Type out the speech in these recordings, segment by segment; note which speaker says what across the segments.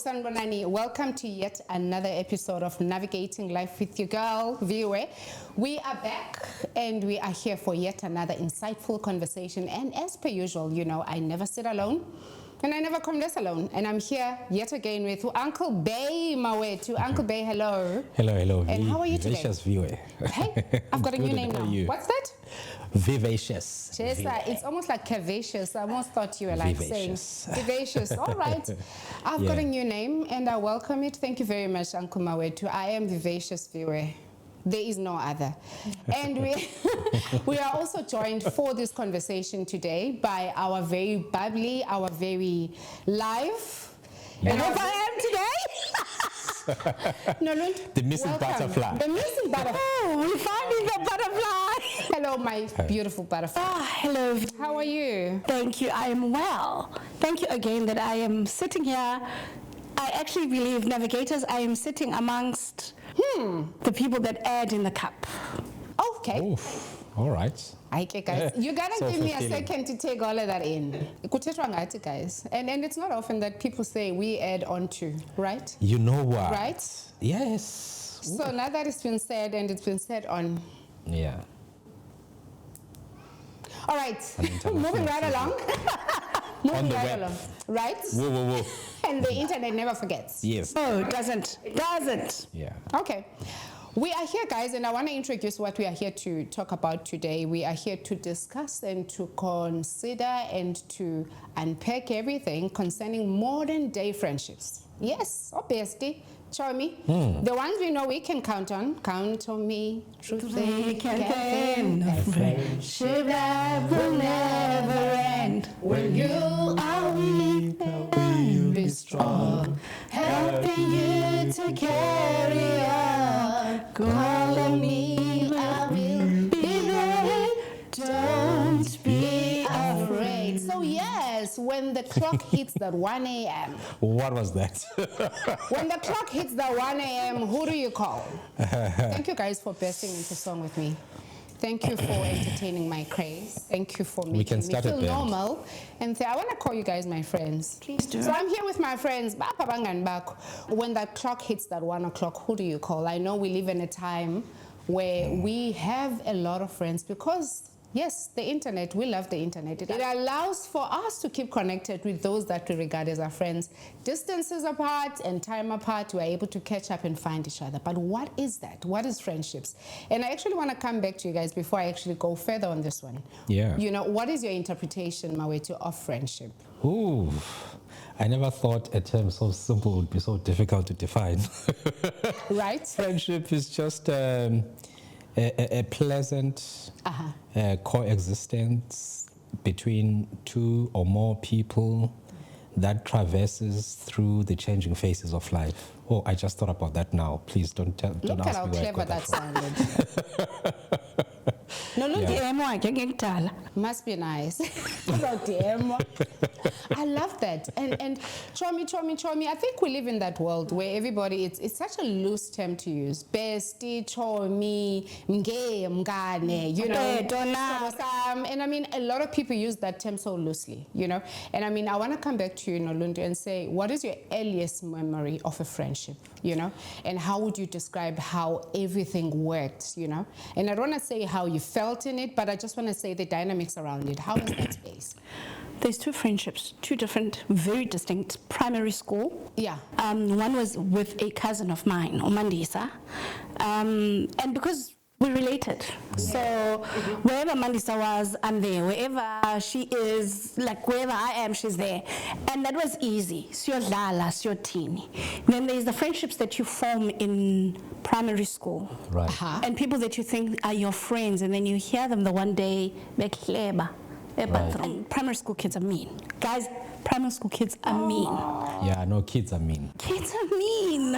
Speaker 1: Sanbonani, welcome to yet another episode of Navigating Life with your girl, Viwe. We are back and we are here for yet another insightful conversation. And as per usual, you know, I never sit alone and I never come this alone. And I'm here yet again with Uncle Bay, Mawetu. Uncle Bay, hello.
Speaker 2: Hello.
Speaker 1: And how are you today?
Speaker 2: Vivacious Viwe.
Speaker 1: Hey, I've got a new name now. What's that?
Speaker 2: Vivacious.
Speaker 1: Chesa, it's almost like curvaceous. I almost thought you were like
Speaker 2: Vivacious.
Speaker 1: saying vivacious. All right. I've got a new name and I welcome it. Thank you very much, Uncle Mawetu. I am Vivacious Viwe. There is no other. And we are also joined for this conversation today by our very bubbly, our very live. And hope I am today.
Speaker 2: The missing
Speaker 1: welcome.
Speaker 2: butterfly.
Speaker 1: The missing butterfly.
Speaker 3: Oh, we found the butterfly.
Speaker 1: Hello, my beautiful butterfly.
Speaker 3: Hello.
Speaker 1: How are you?
Speaker 3: Thank you. I am well. Thank you again that I am sitting here. I actually believe, navigators, I am sitting amongst the people that add in the cup.
Speaker 1: Okay.
Speaker 2: Oof. All right.
Speaker 1: Okay, guys. You gotta
Speaker 2: So
Speaker 1: give me a
Speaker 2: fulfilling.
Speaker 1: second to take all of that in. Kuthethwa ngathi, guys. And it's not often that people say we add on to, right?
Speaker 2: You know what?
Speaker 1: Right?
Speaker 2: Yes.
Speaker 1: So now that it's been said and it's been said on.
Speaker 2: Yeah.
Speaker 1: All right.
Speaker 2: international
Speaker 1: Moving right along. Moving
Speaker 2: the
Speaker 1: right
Speaker 2: web.
Speaker 1: along. Right?
Speaker 2: Whoa.
Speaker 1: And the internet never forgets.
Speaker 2: Yes.
Speaker 3: Oh, it doesn't. It doesn't.
Speaker 2: Yeah.
Speaker 1: Okay. We are here, guys, and I want to introduce what we are here to talk about today. We are here to discuss and to consider and to unpack everything concerning modern day friendships. Yes, obviously. Show me. The ones we know we can count on. Count on me. Truth they can end. A friendship that will never end. When you are weak, I'll be strong. Helping you to carry on. Call on me, I will be there. Don't be afraid. So yes, when the clock hits that 1 a.m.
Speaker 2: What was that?
Speaker 1: When the clock hits that 1 a.m., who do you call? Thank you guys for bursting into song with me. Thank you for entertaining my craze. Thank you for making me
Speaker 2: start
Speaker 1: feel
Speaker 2: a band.
Speaker 1: normal. And I want to call you guys my friends.
Speaker 3: Please do.
Speaker 1: So I'm here with my friends. When that clock hits that 1 o'clock, who do you call? I know we live in a time where we have a lot of friends because yes, the internet, we love the internet. It allows for us to keep connected with those that we regard as our friends. Distances apart and time apart, we're able to catch up and find each other. But what is that? What is friendships? And I actually want to come back to you guys before I actually go further on this one.
Speaker 2: Yeah.
Speaker 1: You know, what is your interpretation, Mawetu, of friendship?
Speaker 2: Ooh. I never thought a term so simple would be so difficult to define.
Speaker 1: Right?
Speaker 2: Friendship is just a pleasant coexistence between two or more people that traverses through the changing phases of life. Oh, I just thought about that now. Please don't
Speaker 1: Look at
Speaker 2: ask
Speaker 1: how
Speaker 2: me where I
Speaker 1: clever
Speaker 2: got
Speaker 1: that
Speaker 2: from.
Speaker 1: sounded. No, look, must be nice. I love that. And chomi. I think we live in that world where everybody, it's such a loose term to use. Bestie, chomi, mge, mgane, you know. And I mean, a lot of people use that term so loosely, you know. And I mean, I want to come back to you, Nolundu, and say, what is your earliest memory of a friendship, you know? And how would you describe how everything worked, you know? And I don't want to say how you felt in it, but I just want to say the dynamics around it. How was that space?
Speaker 3: There's two friendships, two different, very distinct. Primary school.
Speaker 1: Yeah.
Speaker 3: One was with a cousin of mine, Mandisa. And because we're related. So wherever Mandisa was, I'm there. Wherever she is, like wherever I am, she's there. And that was easy. Siyodlala, siyotini. Then there's the friendships that you form in primary school.
Speaker 2: Right.
Speaker 3: And people that you think are your friends, and then you hear them the one day, bekleba.
Speaker 2: Right.
Speaker 3: Primary school kids are mean. Guys, primary school kids are mean.
Speaker 2: Yeah, no, kids are mean.
Speaker 3: Kids are mean.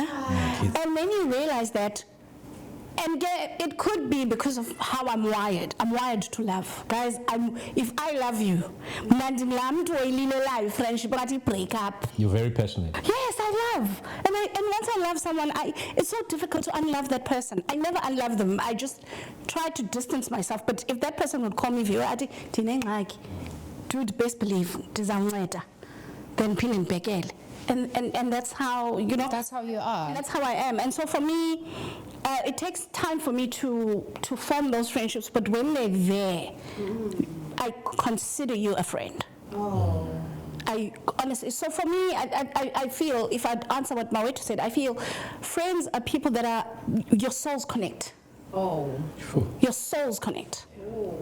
Speaker 2: Kids.
Speaker 3: And then you realize that, and it could be because of how I'm wired. I'm wired to love. Guys, if I love you, friendship, break up.
Speaker 2: You're very passionate.
Speaker 3: Yes, I love. And once I love someone, it's so difficult to unlove that person. I never unlove them. I just try to distance myself. But if that person would call me viewer, dude, best believe, then pin and bekele. And that's how, you know,
Speaker 1: That's how you are.
Speaker 3: that's how I am. And so for me, it takes time for me to form those friendships, but when they're there, I consider you a friend.
Speaker 1: Oh.
Speaker 3: I honestly, so for me, I feel, if I'd answer what Mawetu said, I feel friends are people that are, your souls connect.
Speaker 1: Oh.
Speaker 3: Your souls connect.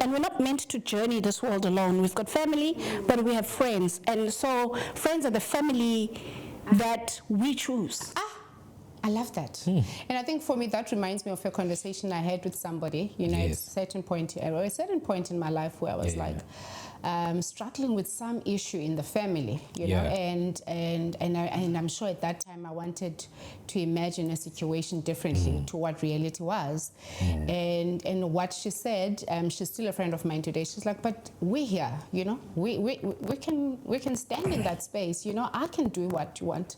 Speaker 3: And we're not meant to journey this world alone. We've got family, but we have friends. And so friends are the family that we choose.
Speaker 1: I love that. And I think for me, that reminds me of a conversation I had with somebody, you know,
Speaker 2: Yes.
Speaker 1: at a certain point in my life where I was
Speaker 2: Yeah,
Speaker 1: struggling with some issue in the family, you know, and I'm sure at that time I wanted to imagine a situation differently to what reality was. And what she said, she's still a friend of mine today. She's like, but we're here, you know, we can stand in that space, you know. I can do what you want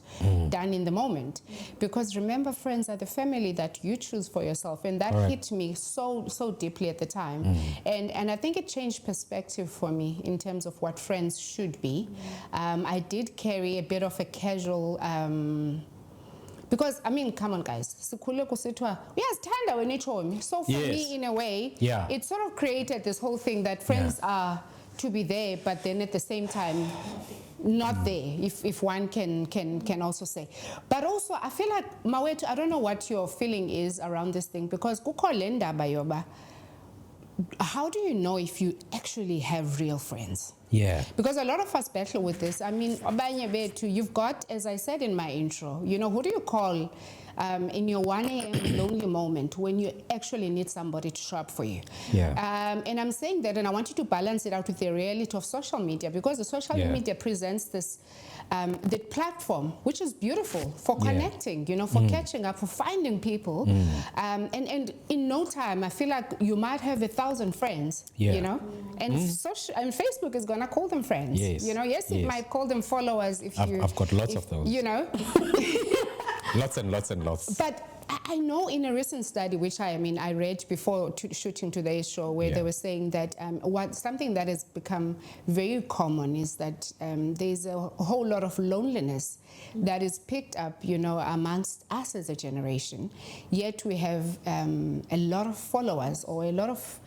Speaker 1: done in the moment, because remember, friends are the family that you choose for yourself, and that hit me so deeply at the time. And I think it changed perspective for me in terms of what friends should be. I did carry a bit of a casual, because I mean, come on guys, sikhule kusithiwa uyazithanda wena ichomi. So for me, in a way, it sort of created this whole thing that friends are to be there, but then at the same time not there, if one can also say. But also I feel like, Mawetu, I don't know what your feeling is around this thing, because kukho le ndaba yoba, how do you know if you actually have real friends?
Speaker 2: Yeah.
Speaker 1: Because a lot of us battle with this. I mean, abanye bethu, you've got, as I said in my intro, you know, who do you call in your 1 a.m. lonely moment when you actually need somebody to show up for you? And I'm saying that, and I want you to balance it out with the reality of social media, because the social media presents this the platform, which is beautiful for connecting, you know, for catching up, for finding people. And in no time, I feel like you might have 1,000 friends, you know, and and Facebook is going to call them friends. You know, it might call them followers if I've
Speaker 2: got lots of those.
Speaker 1: You know.
Speaker 2: Lots and lots and lots.
Speaker 1: But I know in a recent study, which I read before shooting today's show, where they were saying that something that has become very common is that there's a whole lot of loneliness that is picked up, you know, amongst us as a generation. Yet we have a lot of followers or a lot of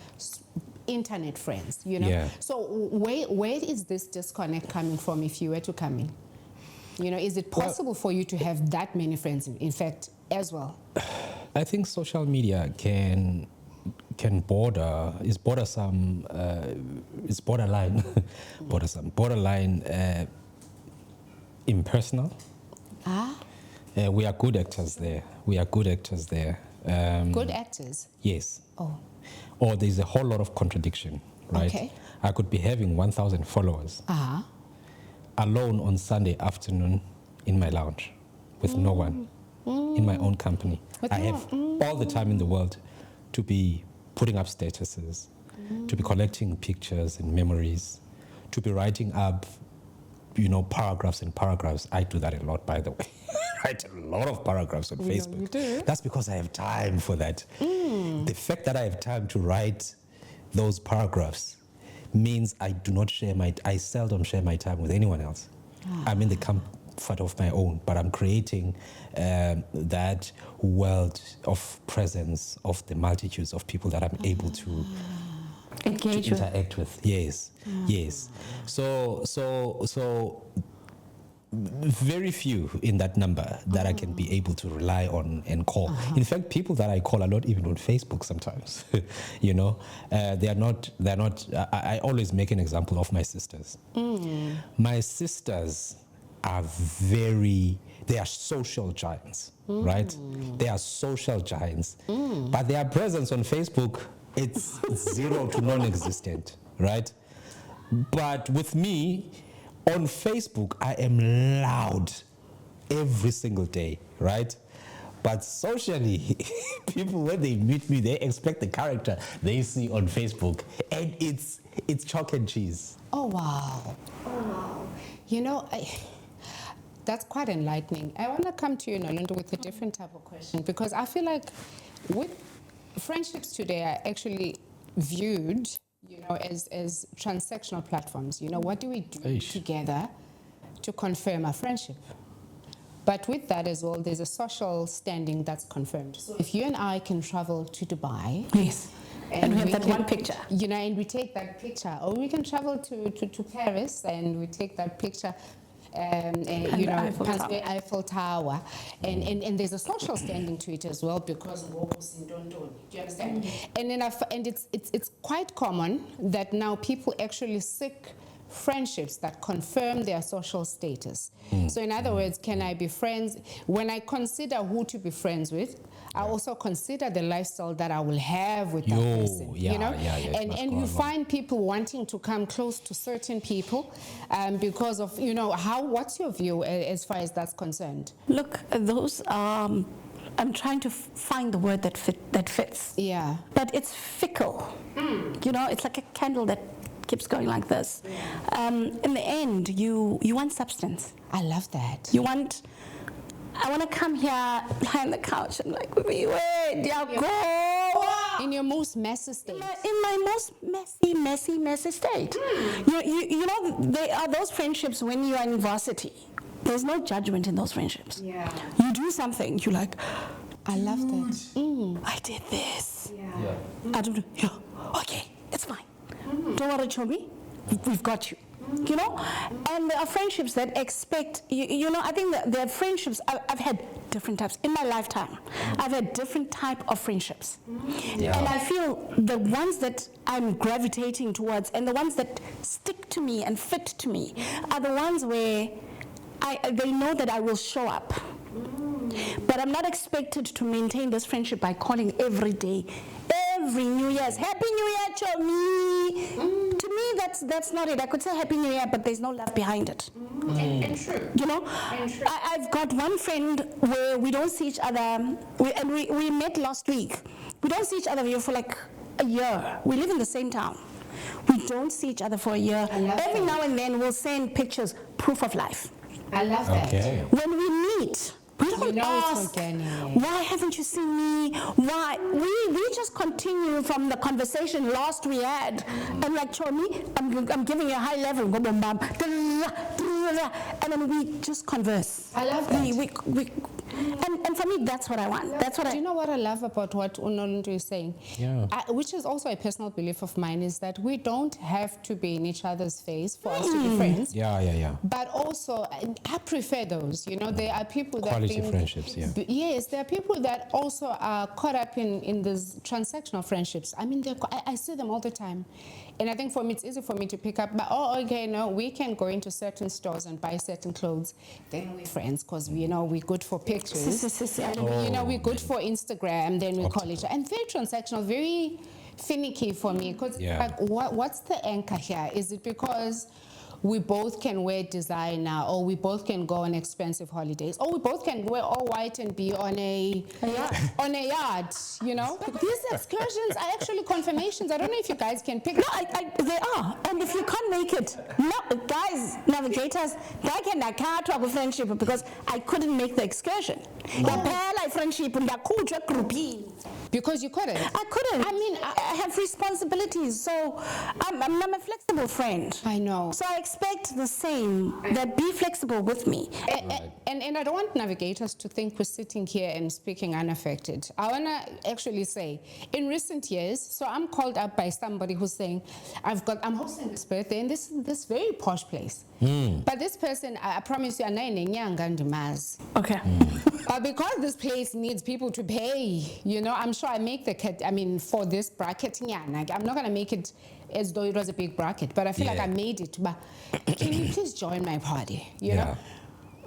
Speaker 1: internet friends, you know. So where is this disconnect coming from, if you were to come in? You know, is it possible for you to have that many friends, in fact, as well?
Speaker 2: I think social media can borderline, impersonal. We are good actors there.
Speaker 1: Good actors?
Speaker 2: Yes.
Speaker 1: Oh.
Speaker 2: Or there's a whole lot of contradiction, right?
Speaker 1: Okay.
Speaker 2: I could be having 1,000 followers alone on Sunday afternoon in my lounge with no one, in my own company. I have all the time in the world to be putting up statuses, to be collecting pictures and memories, to be writing up, you know, paragraphs and paragraphs. I do that a lot, by the way. Write a lot of paragraphs on Facebook.
Speaker 1: You do.
Speaker 2: That's because I have time for that. The fact that I have time to write those paragraphs means I seldom share my time with anyone else. I'm in the comfort of my own, but I'm creating that world of presence of the multitudes of people that I'm able to interact with. Yes. So very few in that number that I can be able to rely on and call. In fact, people that I call are not even on Facebook sometimes. You know, they're not. I always make an example of my sisters. My sisters are they are social giants, right? They are social giants, but their presence on Facebook, it's zero to non-existent, right? But with me, on Facebook, I am loud every single day, right? But socially, people, when they meet me, they expect the character they see on Facebook, and it's chalk and cheese.
Speaker 1: Oh, wow. You know, that's quite enlightening. I want to come to you, Nolundu, with a different type of question, because I feel like friendships today are actually viewed, you know, as transactional platforms. You know, what do we do together to confirm our friendship? But with that as well, there's a social standing that's confirmed. So if you and I can travel to Dubai,
Speaker 3: Yes. And we have that one picture.
Speaker 1: you know, and we take that picture, or we can travel to Paris and we take that picture, you know, past the Eiffel Tower, and there's a social standing to it as well because do you understand? And then and it's quite common that now people actually seek friendships that confirm their social status. So in other words, can I be friends? When I consider who to be friends with, I also consider the lifestyle that I will have with that person. You know, and you find people wanting to come close to certain people because of, you know, what's your view as far as that's concerned?
Speaker 3: Look, those I'm trying to find the word that fits.
Speaker 1: Yeah.
Speaker 3: But it's fickle. You know, it's like a candle that keeps going like this. In the end, you want substance.
Speaker 1: I love that.
Speaker 3: I want to come here, lie on the couch and like, wait, go.
Speaker 1: In your most messy state.
Speaker 3: In my most messy state. You know, there are those friendships when you are in varsity. There's no judgment in those friendships.
Speaker 1: Yeah.
Speaker 3: You do something, you're like,
Speaker 1: I love that.
Speaker 3: I did this.
Speaker 1: Yeah.
Speaker 3: I don't. Yeah. Okay, it's fine. Don't worry, Chomi. We've got you. You know, and there are friendships that expect. You know, I think that there are friendships. I've had different types in my lifetime. I've had different type of friendships, and I feel the ones that I'm gravitating towards and the ones that stick to me and fit to me are the ones where they know that I will show up. But I'm not expected to maintain this friendship by calling every day, every New Year's, Happy New Year, Chomi. To me, that's not it. I could say Happy New Year, but there's no love behind it.
Speaker 1: And true.
Speaker 3: You know, I've got one friend where we don't see each other, we met last week. We don't see each other for like a year. We live in the same town. We don't see each other for a year. Every now and then we'll send pictures, proof of life.
Speaker 1: I love that.
Speaker 2: Okay.
Speaker 3: When we meet, we don't ask, why haven't you seen me? Why? We just continue from the conversation last we had. I'm like, Chomi, I'm giving you a high level. And then we just converse.
Speaker 1: I love that.
Speaker 3: And for me, that's what I want. That's what
Speaker 1: Do you know what I love about what Unoluntu is saying?
Speaker 2: Yeah.
Speaker 1: Which is also a personal belief of mine, is that we don't have to be in each other's face for us to be friends.
Speaker 2: Yeah.
Speaker 1: But also, I prefer those. You know, there are people that
Speaker 2: Quality friendships, yeah.
Speaker 1: Yes, there are people that also are caught up in these transactional friendships. I mean, I see them all the time. And I think for me, it's easy for me to pick up, but we can go into certain stores and buy certain clothes. Then we're friends because, you know, we're good for pictures. You know, we're good for Instagram, then we call each other. And very transactional, very finicky for me. Because like, what's the anchor here? Is it because we both can wear designer, or we both can go on expensive holidays, or we both can wear all white and be on a yacht, you know? These excursions are actually confirmations. I don't know if you guys can pick.
Speaker 3: No, they are. And if you can't make it, no, guys, navigators, I can talk with friendship because I couldn't make the excursion. Friendship
Speaker 1: Because you couldn't.
Speaker 3: I couldn't. I mean, I have responsibilities, so I'm a flexible friend.
Speaker 1: I know.
Speaker 3: So I expect the same, that be flexible with me.
Speaker 1: And I don't want navigators to think we're sitting here and speaking unaffected. I want to actually say, in recent years, so I'm called up by somebody who's saying, I'm hosting this birthday in this very posh place. But this person, I promise you,
Speaker 3: Okay.
Speaker 1: but because this place needs people to pay, you know, I'm sure I make the cut. I mean, for this bracket, I'm not going to make it as though it was a big bracket, but I feel like I made it. But can you please join my party? You know?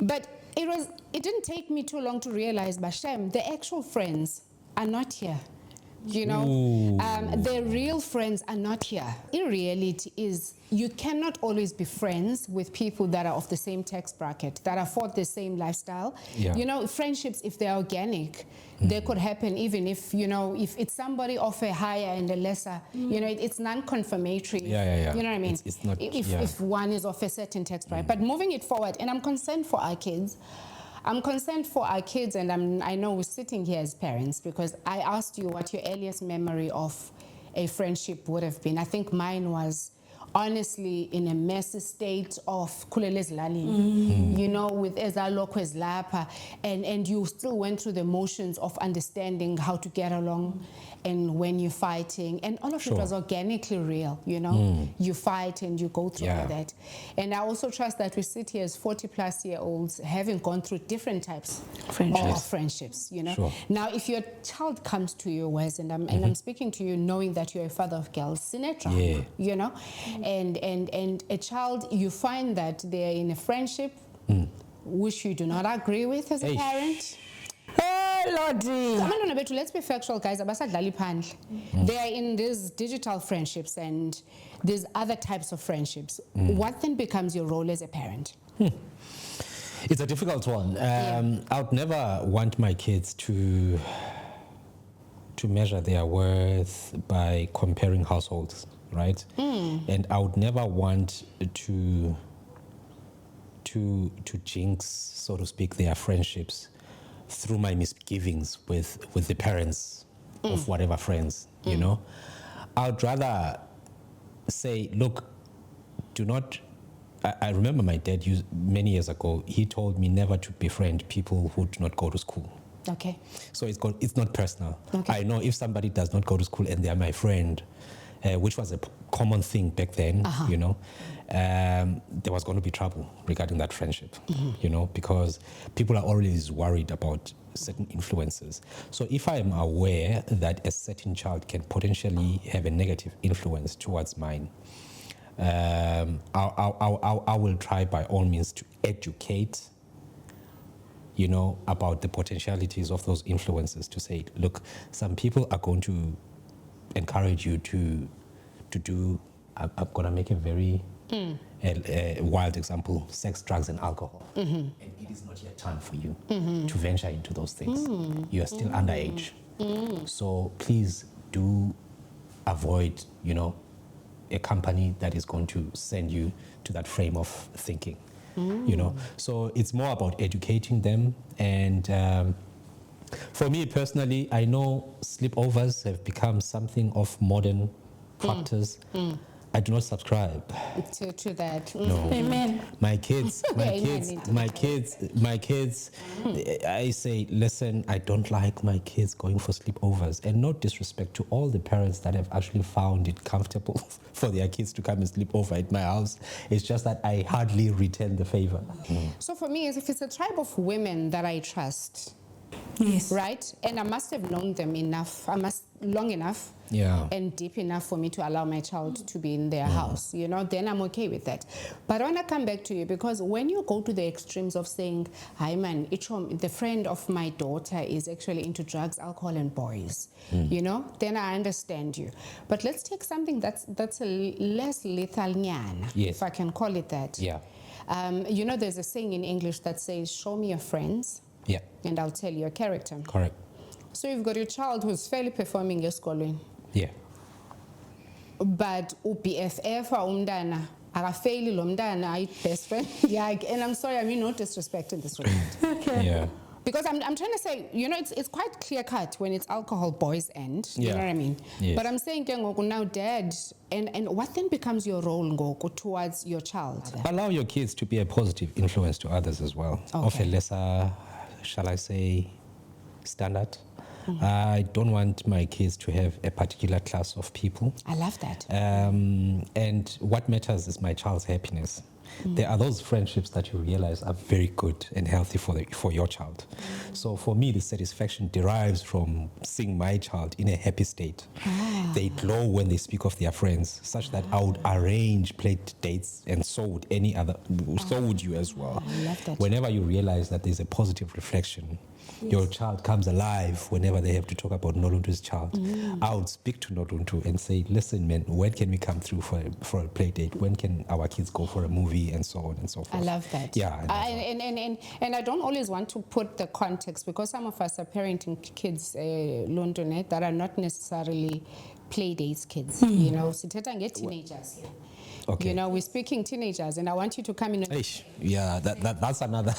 Speaker 1: But it didn't take me too long to realize, Bashem, the actual friends are not here. You know, the real friends are not here. In reality is, you cannot always be friends with people that are of the same tax bracket, that afford the same lifestyle. You know, friendships, if they're organic, they could happen even if, you know, if it's somebody of a higher and a lesser, you know, it's non-confirmatory. You know what I mean?
Speaker 2: It's not,
Speaker 1: if one is of a certain tax bracket. But moving it forward, and I'm concerned for our kids. I'm concerned for our kids, and I know we're sitting here as parents because I asked you what your earliest memory of a friendship would have been. I think mine was honestly in a messy state of kulele ezilalini, you know, with ezalokho ezilapha, and you still went through the motions of understanding how to get along and when you're fighting, and all of it was organically real, you know. You fight and you go through all that. And I also trust that we sit here as 40-plus-year-olds having gone through different types of friendships, you know. Now, if your child comes to you, Wes, and I'm speaking to you knowing that you're a father of girls, Sinatra, you know, and a child, you find that they're in a friendship which you do not agree with as a parent.
Speaker 3: Lordy.
Speaker 1: Let's be factual, guys. They are in these digital friendships and these other types of friendships. What then becomes your role as a parent?
Speaker 2: It's a difficult one. I would never want my kids to measure their worth by comparing households, right? And I would never want to jinx, so to speak, their friendships through my misgivings with the parents of whatever friends, you know. I would rather say, look, do not. I remember my dad many years ago. He told me never to befriend people who do not go to school.
Speaker 1: Okay.
Speaker 2: So it's not personal.
Speaker 1: Okay.
Speaker 2: I know if somebody does not go to school and they are my friend, which was a common thing back then, you know, there was going to be trouble regarding that friendship, you know, because people are always worried about certain influences. So if I am aware that a certain child can potentially have a negative influence towards mine, I will try by all means to educate, you know, about the potentialities of those influences, to say, look, some people are going to encourage you to do, I'm going to make a very wild example, sex, drugs, and alcohol. And it is not yet time for you to venture into those things. You are still underage. So please do avoid, you know, a company that is going to send you to that frame of thinking, you know. So it's more about educating them. And for me personally, I know sleepovers have become something of modern practice. I do not subscribe
Speaker 1: to that.
Speaker 2: No.
Speaker 3: Amen.
Speaker 2: My kids, I say, listen, I don't like my kids going for sleepovers. And no disrespect to all the parents that have actually found it comfortable for their kids to come and sleep over at my house. It's just that I hardly return the favor.
Speaker 1: So for me, if it's a tribe of women that I trust,
Speaker 3: Yes.
Speaker 1: right? And I must have known them long enough and deep enough for me to allow my child to be in their house, you know, then I'm okay with that. But I want to come back to you, because when you go to the extremes of saying, hi man, the friend of my daughter is actually into drugs, alcohol, and boys, you know, then I understand you. But let's take something that's a less lethal nyana, if I can call it that. You know, there's a saying in English that says, show me your friends, and I'll tell you your character.
Speaker 2: Correct.
Speaker 1: So you've got your child who's fairly performing eskolweni. But uBFF umntana akafeyili lo mntana ayi best friend yakhe, and I'm sorry, I mean no disrespect in this regard. Because I'm trying to say, you know, it's quite clear cut when it's alcohol, boys, and you know what I mean. But I'm saying now, dad, and what then becomes your role ngoku towards your child?
Speaker 2: Allow your kids to be a positive influence to others as well, of a lesser, shall I say, standard. I don't want my kids to have a particular class of people.
Speaker 1: I love that.
Speaker 2: And what matters is my child's happiness. There are those friendships that you realize are very good and healthy for your child. So for me, the satisfaction derives from seeing my child in a happy state. They glow when they speak of their friends, such that I would arrange play dates, and so would any other, so would you as well.
Speaker 1: I love that.
Speaker 2: Whenever you realize that there's a positive reflection, your child comes alive whenever they have to talk about Noluntu's child. I would speak to Noluntu and say, listen, man, when can we come through for a play date? When can our kids go for a movie, and so on and so forth?
Speaker 1: I love that. And I don't always want to put the context, because some of us are parenting kids, London, that are not necessarily play dates kids. You know, sithetha nge-teenagers here.
Speaker 2: Okay.
Speaker 1: You know, we're speaking teenagers, and I want you to come in.
Speaker 2: That's another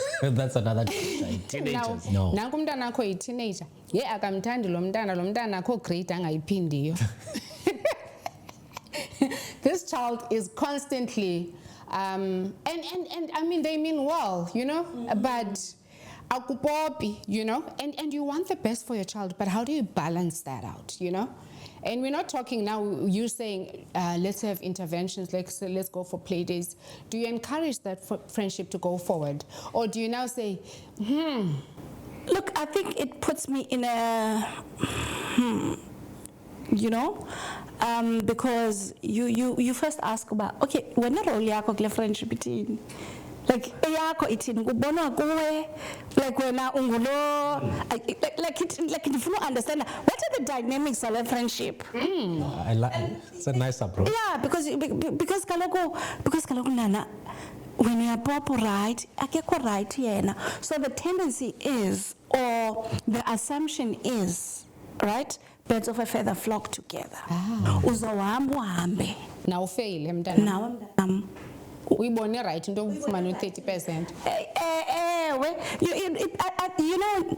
Speaker 2: teenagers. No.
Speaker 1: Nanku umntana akho yi-teenager. Akamthandi lo mntana akho grade angayiphindiyo. This this child is constantly, and I mean, they mean well, you know, but akupopi, you know, and you want the best for your child, but how do you balance that out, you know? And we're not talking now, you saying, let's have interventions, let's go for play days. Do you encourage that friendship to go forward? Or do you now say,
Speaker 3: Look, I think it puts me in a, you know, because you first ask about, okay, when role yakho kule friendship itini? Like eyakho ithini kubonwa kuwe, like wena ungulo, like ndifuna understand what are the dynamics of a friendship.
Speaker 2: I like it's a nice approach.
Speaker 3: Yeah, because kaloku nana, when you are proper right, akekho right yena. So the tendency is, or the assumption is, right, birds of a feather flock together. Uzohamba uhambe.
Speaker 1: Now fail mntana.
Speaker 3: Now
Speaker 1: Uyibone right into ufumana 30%.
Speaker 3: You know,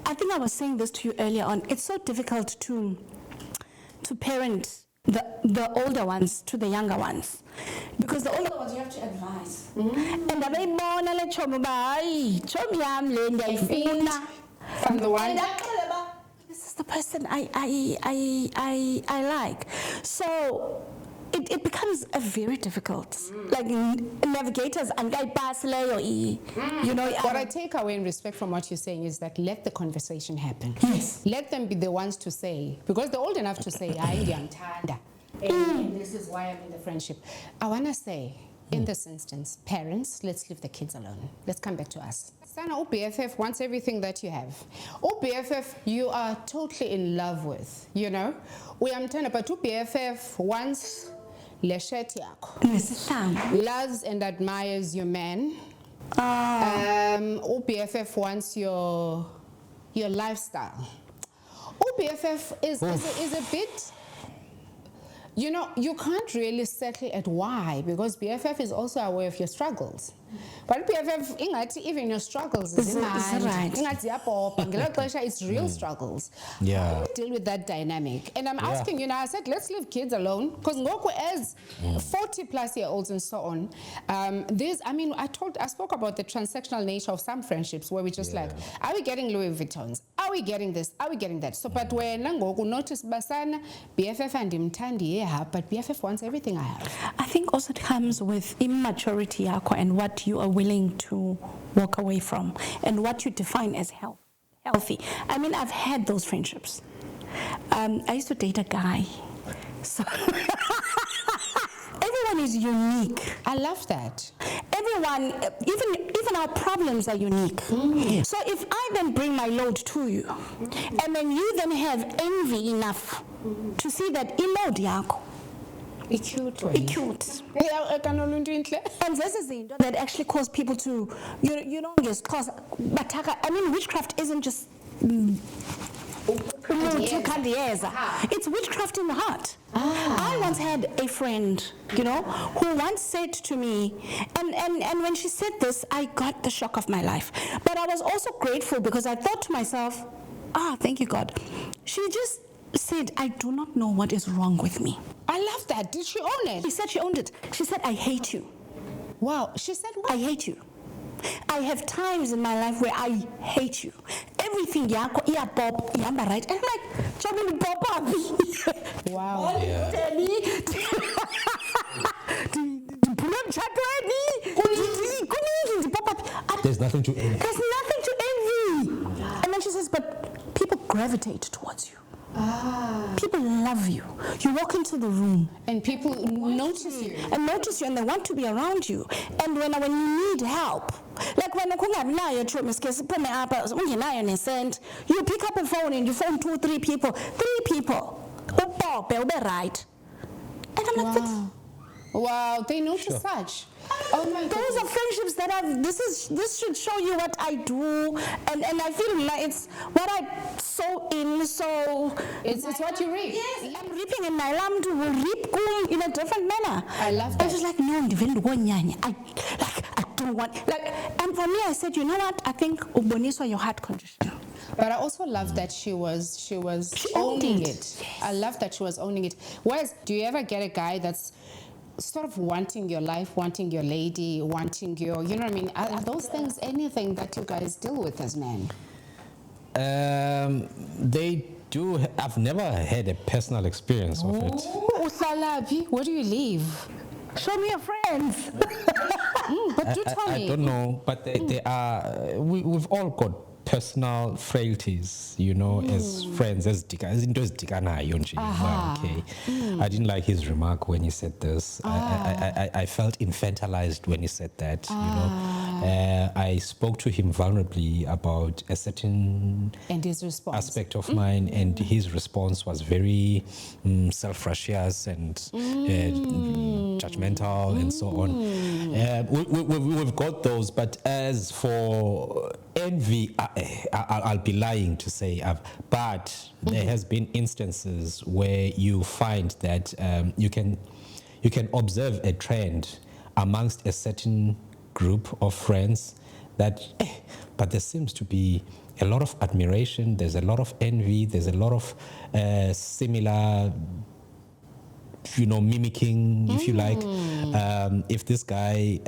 Speaker 3: I think I was saying this to you earlier on. It's so difficult to parent the older ones to the younger ones, because the older ones you have to advise. And abeyibona le chomi ba hayi chomi yami le ndiyayifuna
Speaker 1: From the one.
Speaker 3: This is the person I like. So it becomes a very difficult, like navigators and you know.
Speaker 1: What I take away in respect from what you're saying is that let the conversation happen.
Speaker 3: Yes.
Speaker 1: Let them be the ones to say, because they're old enough to say, and this is why I'm in the friendship. I want to say, in this instance, parents, let's leave the kids alone. Let's come back to us. Sana, BFF wants everything that you have. BFF you are totally in love with, you know. We are talking about BFF wants leshet yako. Loves and admires your man. BFF wants your lifestyle. BFF is a bit, you know, you can't really settle at why, because BFF is also aware of your struggles. But BFF, even your struggles is
Speaker 3: right.
Speaker 1: It's real struggles.
Speaker 2: Yeah.
Speaker 1: Deal with that dynamic. And I'm asking, you know, I said, let's leave kids alone, because Ngoku as 40-plus-year-olds and so on, I spoke about the transactional nature of some friendships where we just like, are we getting Louis Vuittons? Are we getting this? Are we getting that? So, but when Ngoku notice basana, BFF and imtandi but BFF wants everything I have.
Speaker 3: I think also it comes with immaturity yako and what you are willing to walk away from and what you define as healthy. I mean, I've had those friendships. I used to date a guy. So everyone is unique.
Speaker 1: I love that.
Speaker 3: Everyone, even our problems are unique. So if I then bring my load to you, and then you then have envy enough to see that load yako,
Speaker 1: It's cute.
Speaker 3: And this is the that actually cause people to, you don't just cause, but I mean, witchcraft isn't just it's witchcraft in the heart. I once had a friend, you know, who once said to me, and when she said this, I got the shock of my life. But I was also grateful because I thought to myself, thank you, God. She just said, I do not know what is wrong with me.
Speaker 1: I love that. Did she own it?
Speaker 3: She said she owned it. She said, I hate you.
Speaker 1: Wow. She said what?
Speaker 3: I hate you. I have times in my life where I hate you. Everything yako iya pop yamba right. And I'm like, chopping pop up.
Speaker 1: Wow.
Speaker 2: There's nothing to envy.
Speaker 3: There's nothing to envy. And then she says, but people gravitate towards you. People love you. You walk into the room
Speaker 1: and people notice you
Speaker 3: and they want to be around you. And when you need help, like when you pick up a phone and you phone 2, 3 people. Right. And I'm like,
Speaker 1: wow, they notice such. Oh my God.
Speaker 3: Those are friendships that this should show you what I do, and I feel like it's what I sow in, so
Speaker 1: it's what you reap.
Speaker 3: Yes, I'm reaping in my lamb will reap in a different manner.
Speaker 1: I love that.
Speaker 3: I was like, no, I don't want, like, and for me I said, you know what, I think uboniswa your heart condition.
Speaker 1: But I also love that she was
Speaker 3: owned
Speaker 1: owning
Speaker 3: it.
Speaker 1: it. I love that she was owning it. Whereas, do you ever get a guy that's sort of wanting your life, wanting your lady, wanting your, you know what I mean? Are those things anything that you guys deal with as men?
Speaker 2: They do. I've never had a personal experience of it.
Speaker 1: Uhlalapi, where do you live?
Speaker 3: Show me your friends.
Speaker 1: But do tell
Speaker 2: I
Speaker 1: me.
Speaker 2: don't know, but they are. We've all got personal frailties, you know, as friends, as dikanayo nje. Okay. I didn't like his remark when he said this. I felt infantilized when he said that. You know, I spoke to him vulnerably about a certain
Speaker 1: And his response.
Speaker 2: aspect of mine, and his response was very self-righteous and judgmental and so on. We've got those, but as for envy, I'll be lying to say, but there has been instances where you find that you can observe a trend amongst a certain group of friends that, but there seems to be a lot of admiration, there's a lot of envy, there's a lot of similar, you know, mimicking, if you like. If this guy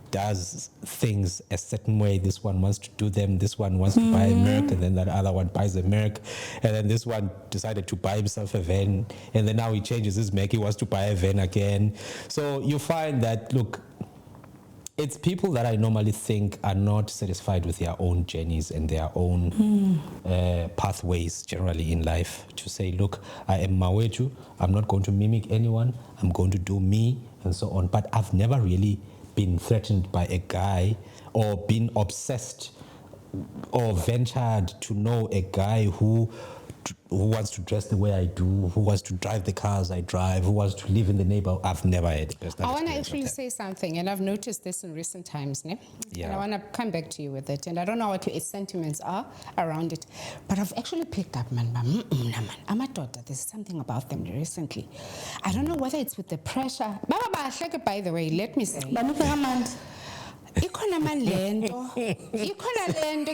Speaker 2: does things a certain way, this one wants to do them, this one wants to buy a Merc, and then that other one buys a Merc, and then this one decided to buy himself a van, and then now he changes his Merc, he wants to buy a van again. So you find that, look, it's people that I normally think are not satisfied with their own journeys and their own pathways generally in life, to say, look, I am Maweju, I'm not going to mimic anyone, I'm going to do me, and so on. But I've never really been threatened by a guy or been obsessed or ventured to know a guy who wants to dress the way I do, who wants to drive the cars I drive, who wants to live in the neighborhood. I've never had a personal
Speaker 1: I want to
Speaker 2: experience
Speaker 1: actually
Speaker 2: like that.
Speaker 1: say something, and I've noticed this in recent times, ne?
Speaker 2: Yeah.
Speaker 1: And I want to come back to you with it, and I don't know what your sentiments are around it, but I've actually picked up, man, I'm a daughter, there's something about them recently. I don't know whether it's with the pressure. By the way, let me say. Ikhona man lento.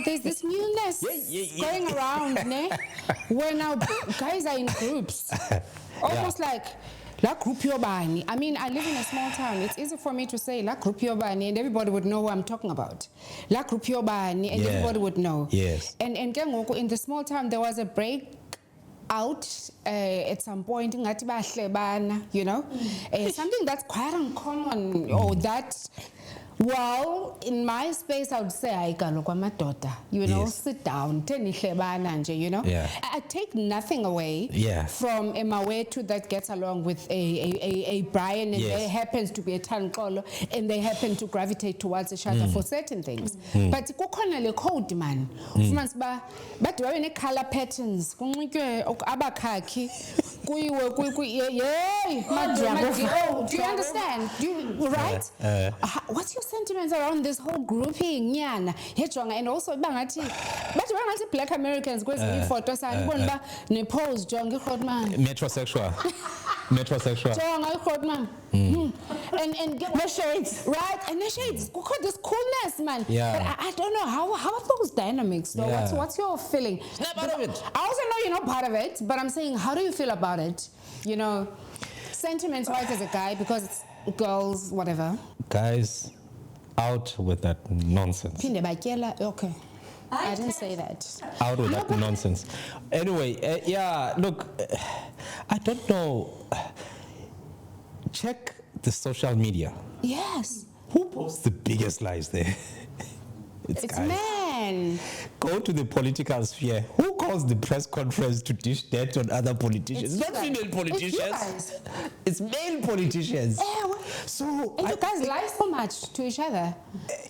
Speaker 1: There's this newness going around, ne? Where now guys are in groups. Almost like la group yobani. I mean, I live in a small town. It's easy for me to say la group yobani and everybody would know who I'm talking about. La group yobani and everybody would know.
Speaker 2: Yes.
Speaker 1: And in the small town there was a break out at some point, you know, something that's quite uncommon, or that, well, in my space, I would say, I you know,
Speaker 2: Yes.
Speaker 1: sit down, you know.
Speaker 2: Yeah.
Speaker 1: I take nothing away from a Mawetu that gets along with a Brian, and
Speaker 2: Yes.
Speaker 1: there happens to be a Tankolo, and they happen to gravitate towards each other for certain things. But kukhona le code, man. Fumanisa ba badwa ne color patterns, kunxitywe abakhakhi, do you understand? Right? What's your sentiments around this whole grouping, nyana? And also bangathi black Americans kwezinye ifoto sanibona ba ne pose jonga ikhotman.
Speaker 2: Metrosexual.
Speaker 1: Jonga ikhotman. And get the shades, right? And the shades. Kukho this coolness, man.
Speaker 2: Yeah.
Speaker 1: But I don't know how are those dynamics though?
Speaker 2: Yeah.
Speaker 1: What's your feeling?
Speaker 2: Snap out of it.
Speaker 1: I also know you're not part of it, but I'm saying, how do you feel about it? You know, sentiments-wise as a guy, because it's girls, whatever.
Speaker 2: Guys, out with that nonsense.
Speaker 1: Phinde batyela, okay. I didn't say that.
Speaker 2: Out with that nonsense. Anyway, look, I don't know. Check the social media.
Speaker 1: Yes.
Speaker 2: Who posts the biggest lies there? It's guys.
Speaker 1: men.
Speaker 2: Go to the political sphere. Who calls the press conference to dish dirt on other politicians?
Speaker 1: It's
Speaker 2: Not female politicians. It's male politicians. So
Speaker 1: and you guys lie so much to each other.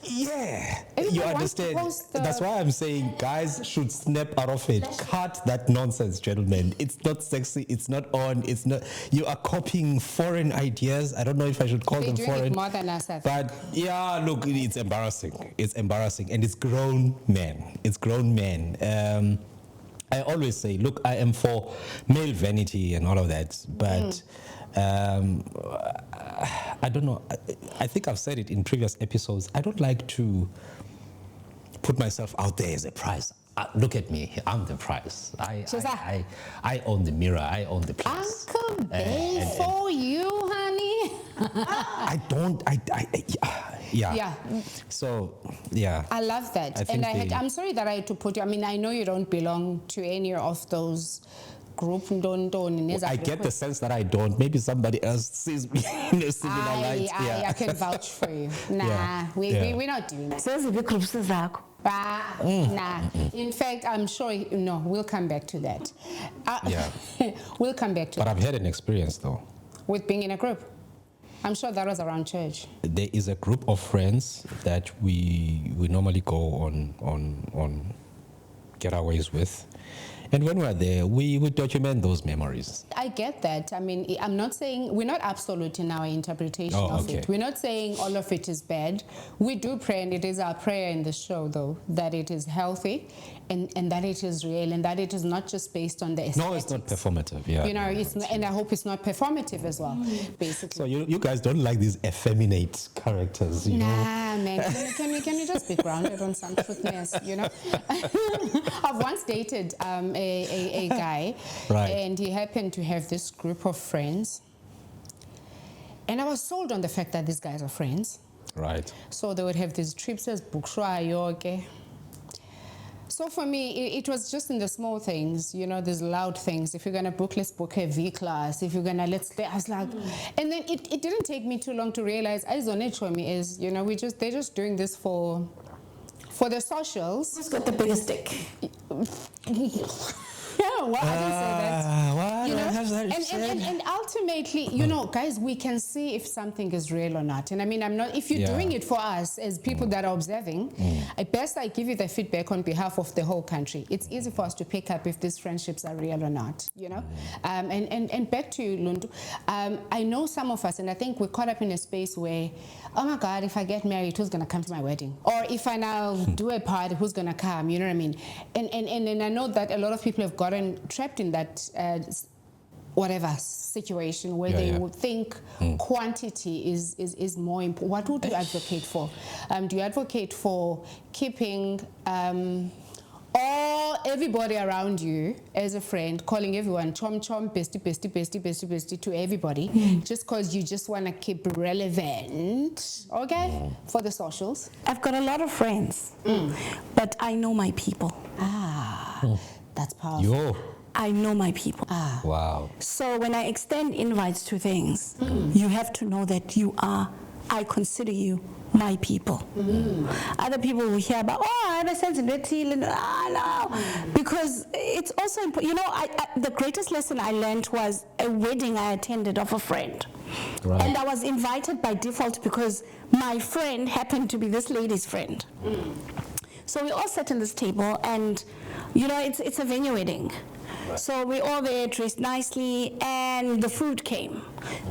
Speaker 2: Yeah,
Speaker 1: Everybody
Speaker 2: you
Speaker 1: wants to
Speaker 2: understand.
Speaker 1: post the-
Speaker 2: That's why I'm saying guys should snap out of it. Cut that nonsense, gentlemen. It's not sexy. It's not on. It's not. You are copying foreign ideas. I don't know if I should call
Speaker 1: They're
Speaker 2: them
Speaker 1: doing
Speaker 2: foreign.
Speaker 1: it more than us, I think.
Speaker 2: But yeah, look, it's embarrassing. It's embarrassing, and it's grown men. It's grown men. I always say, look, I am for male vanity and all of that, but I don't know. I think I've said it in previous episodes. I don't like to put myself out there as a prize. look at me. I'm the prize. I own the mirror. I own the place.
Speaker 1: Uncle Bay for you, honey. Yeah.
Speaker 2: So, yeah.
Speaker 1: I love that. I'm sorry that I had to put you. I mean, I know you don't belong to any of those group.
Speaker 2: I get the sense that I don't. Maybe somebody else sees me in a similar light.
Speaker 1: I can vouch for you. Nah, we're not doing that. Nah. In fact, I'm sure, we'll come back to that. We'll come back to that.
Speaker 2: But I've had an experience, though.
Speaker 1: With being in a group? I'm sure that was around church.
Speaker 2: There is a group of friends that we normally go on getaways with. And when we're there, we would document those memories.
Speaker 1: I get that. I mean, I'm not saying, we're not absolute in our interpretation of it. We're not saying all of it is bad. We do pray, and it is our prayer in the show, though, that it is healthy and that it is real and that it is not just based on the aesthetics.
Speaker 2: No, it's not performative, yeah.
Speaker 1: And I hope it's not performative as well, basically.
Speaker 2: So you guys don't like these effeminate characters, you know?
Speaker 1: Nah, man. Can you just be grounded on some truthness, I've once dated a guy,
Speaker 2: right.
Speaker 1: And he happened to have this group of friends. And I was sold on the fact that these guys are friends.
Speaker 2: Right.
Speaker 1: So they would have these trips as Bukshwa. So for me, it was just in the small things, these loud things. If you're going to book, let's book a V class. If you're going to, let's stay. I was like, and then it didn't take me too long to realize, they're just doing this for the socials.
Speaker 3: Who's got the biggest dick?
Speaker 1: Yeah, well, I didn't say that. And ultimately, guys, we can see if something is real or not. And I mean, if you're doing it for us as people that are observing, at best I give you the feedback on behalf of the whole country. It's easy for us to pick up if these friendships are real or not, And back to you, Lundu. I know some of us, and I think we're caught up in a space where, oh my God, if I get married, who's going to come to my wedding? Or if I now do a party, who's going to come? You know what I mean? And I know that a lot of people have gotten trapped in that situation where they would think quantity is more important. What would you advocate for? Do you advocate for keeping everybody around you as a friend, calling everyone chom chom, bestie to everybody, just because you just want to keep relevant, for the socials?
Speaker 3: I've got a lot of friends, but I know my people.
Speaker 1: That's powerful.
Speaker 3: I know my people.
Speaker 2: Wow.
Speaker 3: So when I extend invites to things, you have to know that I consider you my people. Other people will hear about, I have a sense of it, no. Because it's also important. The greatest lesson I learned was a wedding I attended of a friend. Right. And I was invited by default because my friend happened to be this lady's friend. So we all sat in this table, and it's a venue wedding. Right. So we all there dressed nicely, and the food came.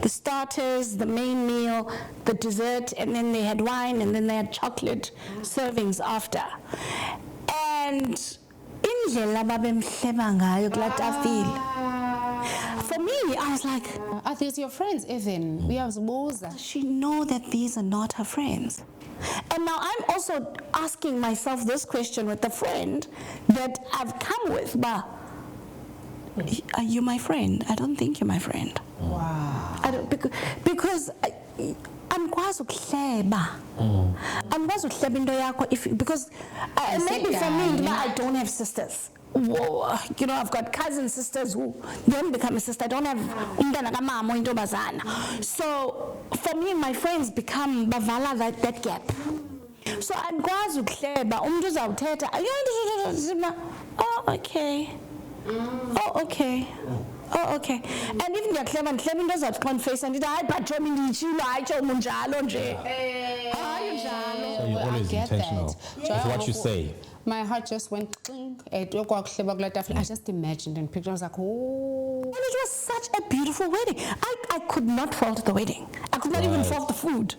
Speaker 3: The starters, the main meal, the dessert, and then they had wine, and then they had chocolate servings after. And indlela babemhleba ngayo kulaa tafile. For me, I was like,
Speaker 1: are these your friends even?
Speaker 3: She know that these are not her friends. And now I'm also asking myself this question with a friend that I've come with, but are you my friend? I don't think you're my friend.
Speaker 1: Wow.
Speaker 3: I don't, because I'm quasi ukleba. I'm quasi ukleba into yakho because maybe for me, I don't have sisters. Whoa, I've got cousin sisters who then become a sister. I don't have umntana kamama oyintombazana. So for me, my friends become bavala that gap. So I'm quasi ukleba. Umuntu uzawuthetha. Oh, okay. Oh, okay. Oh, okay. And even the clever into that confess and I but
Speaker 2: so you're always intentional with what you say.
Speaker 1: My heart just went I just imagined and pictured. I was like, oh.
Speaker 3: And it was such a beautiful wedding. I could not fault the wedding. I could not even fault the food.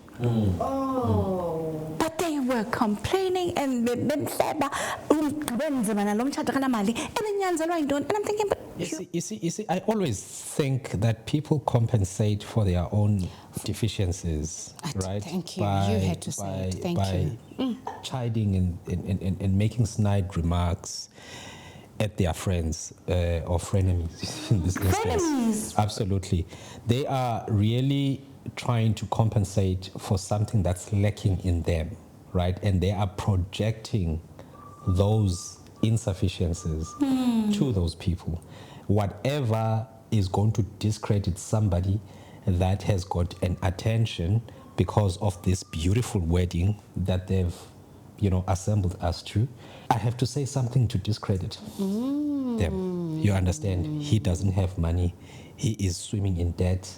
Speaker 3: But but they were complaining and bemhleba ubenzima nalo mshado kanamali ebenyanzelwa yintoni, and I'm thinking, but
Speaker 2: You see, I always think that people compensate for their own deficiencies, right?
Speaker 1: Thank you. You had to say it. Thank you.
Speaker 2: Chiding and making snide remarks at their friends or frenemies in this instance.
Speaker 3: Frenemies.
Speaker 2: Absolutely. They are really trying to compensate for something that's lacking in them, right? And they are projecting those insufficiencies to those people. Whatever is going to discredit somebody that has got an attention because of this beautiful wedding that they've, assembled us to, I have to say something to discredit them. You understand? He doesn't have money. He is swimming in debt.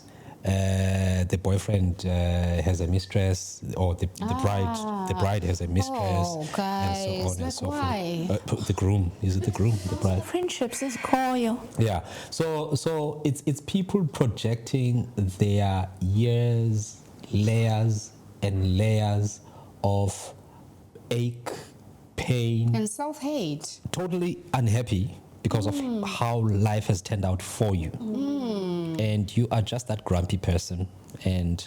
Speaker 2: The boyfriend has a mistress, or the bride has a mistress,
Speaker 1: Oh, guys,
Speaker 2: and so on and
Speaker 1: like
Speaker 2: so
Speaker 1: why?
Speaker 2: forth. The groom, is it the groom, the bride?
Speaker 3: friendships is coil.
Speaker 2: Yeah. So it's people projecting their years, layers and layers of ache, pain,
Speaker 1: And self-hate.
Speaker 2: totally unhappy because of how life has turned out for you. And you are just that grumpy person, and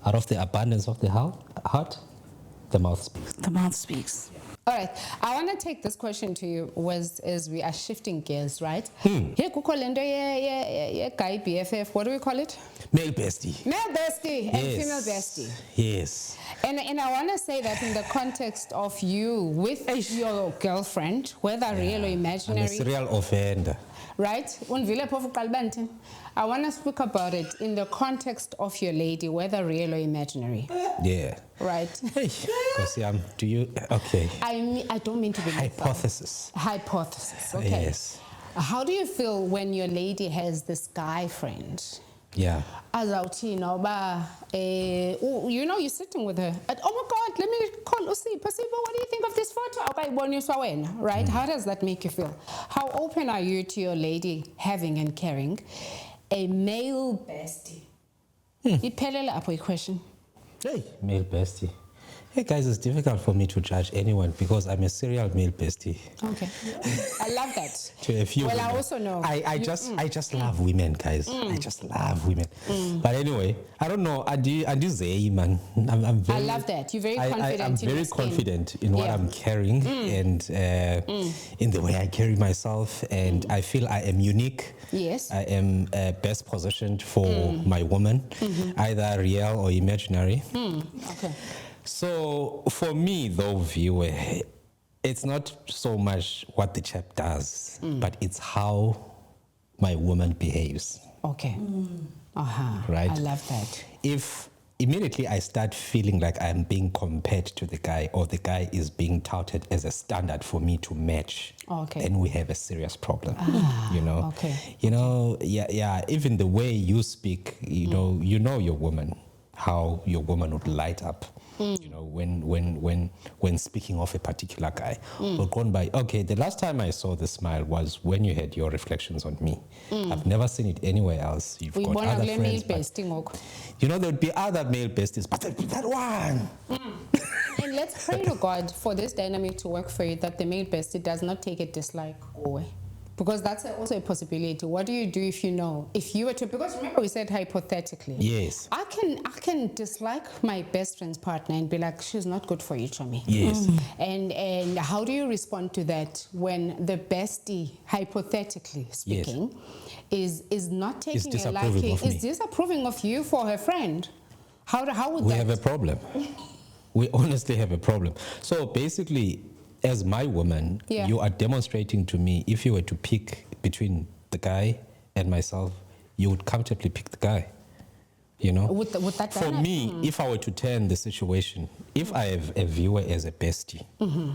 Speaker 2: out of the abundance of the heart, the mouth speaks.
Speaker 3: The mouth speaks.
Speaker 1: All right, I want to take this question to you as we are shifting gears, right? Here, kukho lento ye guy BFF. What do we call it?
Speaker 2: Male bestie.
Speaker 1: Male bestie and female bestie.
Speaker 2: Yes.
Speaker 1: And I want to say that in the context of you with your girlfriend, whether real or
Speaker 2: I'm a
Speaker 1: imaginary,
Speaker 2: serial offender.
Speaker 1: right? I want to speak about it in the context of your lady, whether real or imaginary,
Speaker 2: Yeah.
Speaker 1: right?
Speaker 2: Hey, Kosiam, do you? Okay.
Speaker 1: I don't mean to be
Speaker 2: Hypothesis.
Speaker 1: Hypothesis, okay.
Speaker 2: Yes.
Speaker 1: How do you feel when your lady has this guy friend?
Speaker 2: Yeah.
Speaker 1: You're sitting with her. Oh my God, let me call Usipa. What do you think of this photo? Okay, right? How does that make you feel? How open are you to your lady having and carrying a male bestie? Iphelele apho question.
Speaker 2: Hey, male bestie. Hey guys, it's difficult for me to judge anyone because I'm a serial male bestie.
Speaker 1: Okay, I love that.
Speaker 2: To a few.
Speaker 1: Well,
Speaker 2: women.
Speaker 1: I also know.
Speaker 2: I just love women, guys. I just love women. But anyway, I don't know. I do say, man. I'm very,
Speaker 1: I love that. You're very confident.
Speaker 2: I'm
Speaker 1: in
Speaker 2: very
Speaker 1: your skin.
Speaker 2: confident in what I'm carrying and in the way I carry myself, and I feel I am unique.
Speaker 1: Yes.
Speaker 2: I am best positioned for my woman, either real or imaginary.
Speaker 1: Okay.
Speaker 2: So for me, though, viewer, it's not so much what the chap does, but it's how my woman behaves.
Speaker 1: Okay.
Speaker 2: Right?
Speaker 1: I love that.
Speaker 2: If immediately I start feeling like I'm being compared to the guy, or the guy is being touted as a standard for me to match,
Speaker 1: Okay.
Speaker 2: then we have a serious problem.
Speaker 1: Okay.
Speaker 2: Yeah. Even the way you speak, you know your woman, how your woman would light up. When speaking of a particular guy, or gone by. Okay, the last time I saw the smile was when you had your reflections on me. I've never seen it anywhere else. You've got other friends, but, there would be other male besties, but that one.
Speaker 1: And let's pray to God for this dynamic to work for you, that the male bestie does not take a dislike away. Because that's also a possibility. What do you do if you were to, because remember we said hypothetically.
Speaker 2: Yes.
Speaker 1: I can dislike my best friend's partner and be like, she's not good for you, Chomi.
Speaker 2: Yes.
Speaker 1: And how do you respond to that when the bestie, hypothetically speaking, is not taking a liking, is disapproving of you for her friend? How would
Speaker 2: we
Speaker 1: that?
Speaker 2: have a problem. We honestly have a problem. So basically, as my woman, you are demonstrating to me, if you were to pick between the guy and myself, you would comfortably pick the guy.
Speaker 1: With that
Speaker 2: for me, if I were to turn the situation, if I have a viewer as a bestie,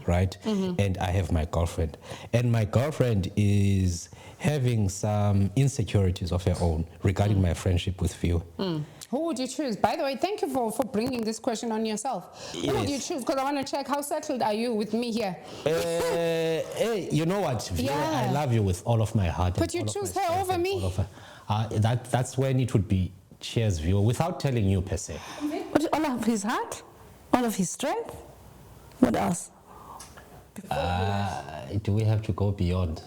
Speaker 2: right, and I have my girlfriend, and my girlfriend is having some insecurities of her own regarding my friendship with viewer.
Speaker 1: Who would you choose? By the way, thank you for bringing this question on yourself.
Speaker 2: Yes.
Speaker 1: Who would you choose? Because I want to check how settled are you with me here.
Speaker 2: Hey, you know what? I love you with all of my heart.
Speaker 1: But you choose her over me?
Speaker 2: That's when it would be cheers, viewer, without telling you per se.
Speaker 3: What, all of his heart? All of his strength? What else?
Speaker 2: Do we have to go beyond?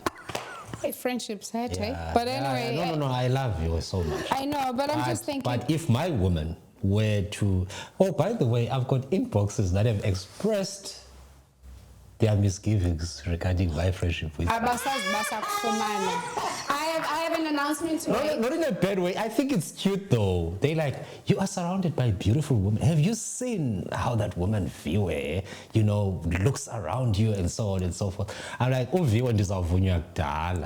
Speaker 1: Hey, friendships hurt,
Speaker 2: Yeah.
Speaker 1: eh? But anyway,
Speaker 2: No, I love you so much.
Speaker 1: I know, but I'm just thinking.
Speaker 2: But if my woman were to... Oh, by the way, I've got inboxes that have expressed their misgivings regarding my friendship with you.
Speaker 1: Abasazi basakufumana. I have an announcement to make.
Speaker 2: Not in a bad way. I think it's cute though. They like, you are surrounded by beautiful women. Have you seen how that woman view, you know, looks around you and so on and so forth? I'm like, uviwa ndizavunywa kudala.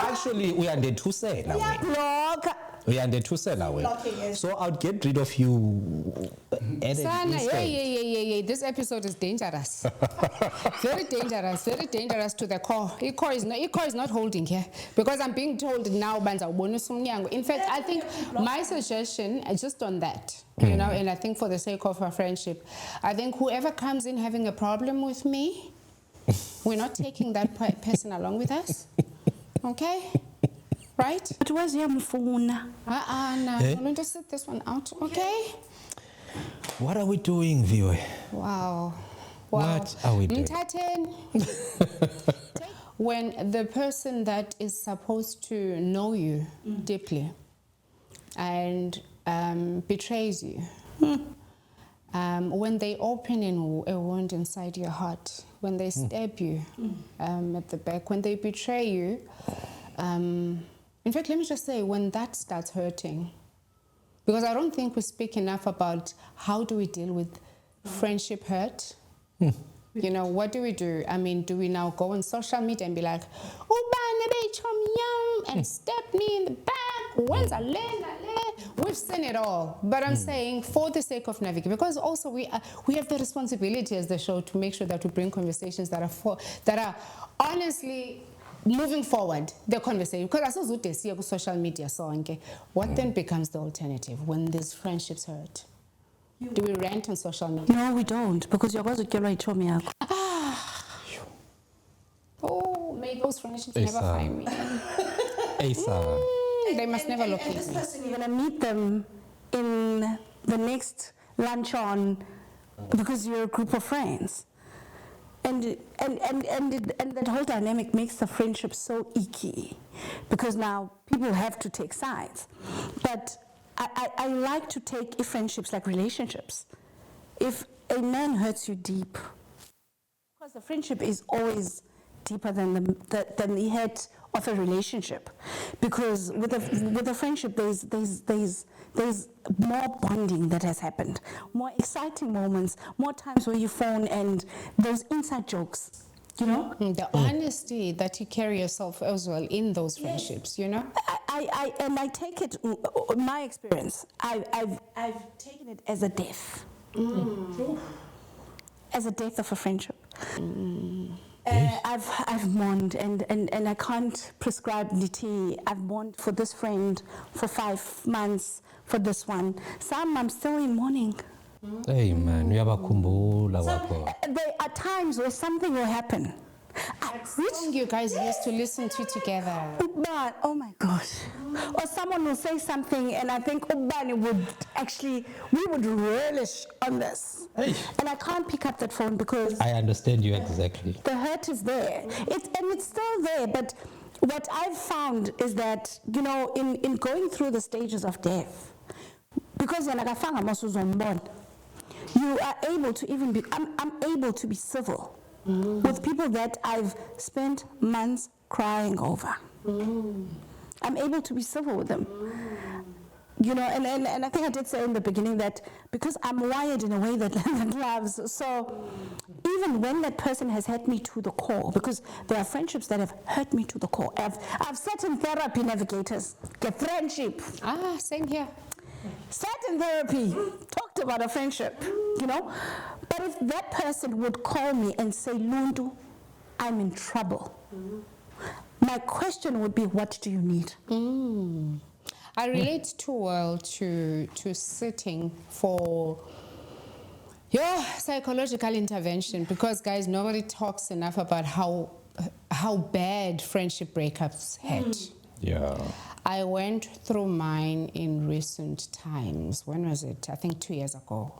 Speaker 2: Actually, we are the two say that way. We are the two say that way. So I'll get rid of you.
Speaker 1: Sana, yeah. This episode is dangerous. Very dangerous to the core. Core is not holding here because I'm being told now. In fact, I think my suggestion is just on that, you know, and I think for the sake of our friendship, I think whoever comes in having a problem with me, we're not taking that person along with us. Okay? Right?
Speaker 3: But where's your phone?
Speaker 1: No. Let us sit this one out, okay?
Speaker 2: What are we doing, Viwe?
Speaker 1: Wow.
Speaker 2: What are we doing?
Speaker 1: When the person that is supposed to know you deeply and betrays you, when they open a wound inside your heart, when they stab you at the back, when they betray you, in fact, let me just say, when that starts hurting, because I don't think we speak enough about how do we deal with friendship hurt. You know, what do we do? I mean, do we now go on social media and be like, and stab me in the back? We've seen it all. But I'm saying, for the sake of navigating, because also we have the responsibility as the show to make sure that we bring conversations that are honestly moving forward, the conversation. Because as we see on social media, what then becomes the alternative when these friendships hurt? Do we rant on social media?
Speaker 3: No, we don't, because you're going to get right to me.
Speaker 1: Oh, may those friendships never find me. They must never locate me.
Speaker 3: This person, you're going to meet them in the next lunch on because you're a group of friends. And that whole dynamic makes the friendship so icky because now people have to take sides. But I like to take friendships like relationships. If a man hurts you deep, because the friendship is always deeper than the hurt of a relationship, because with a friendship there's more bonding that has happened, more exciting moments, more times where you phone and those inside jokes. You know?
Speaker 1: The honesty that you carry yourself as well in those friendships, you know?
Speaker 3: I take it, in my experience, I've taken it as a death. As a death of a friendship. I've mourned and I can't prescribe DT. I've mourned for this friend for 5 months, for this one. Some I'm still in mourning.
Speaker 2: Hey man,
Speaker 3: There are times where something will happen.
Speaker 1: Which you guys used to listen to together.
Speaker 3: But, oh my gosh. Or someone will say something and I think we would relish on this.
Speaker 2: Hey.
Speaker 3: And I can't pick up that phone because
Speaker 2: I understand you exactly.
Speaker 3: the hurt is there. It's still there, but what I've found is that, you know, in going through the stages of death, because you are able to even be, I'm able to be civil with people that I've spent months crying over. I'm able to be civil with them. You know, and I think I did say in the beginning that because I'm wired in a way that loves, so even when that person has hurt me to the core, because there are friendships that have hurt me to the core. I've sat in therapy, navigators, get friendship.
Speaker 1: Same here.
Speaker 3: Sat in therapy, talked about a friendship, you know. But if that person would call me and say, Lundu, I'm in trouble, my question would be, what do you need?
Speaker 1: I relate too well to sitting for your psychological intervention because, guys, nobody talks enough about how bad friendship breakups hurt.
Speaker 2: Yeah.
Speaker 1: I went through mine in recent times. When was it? I think 2 years ago.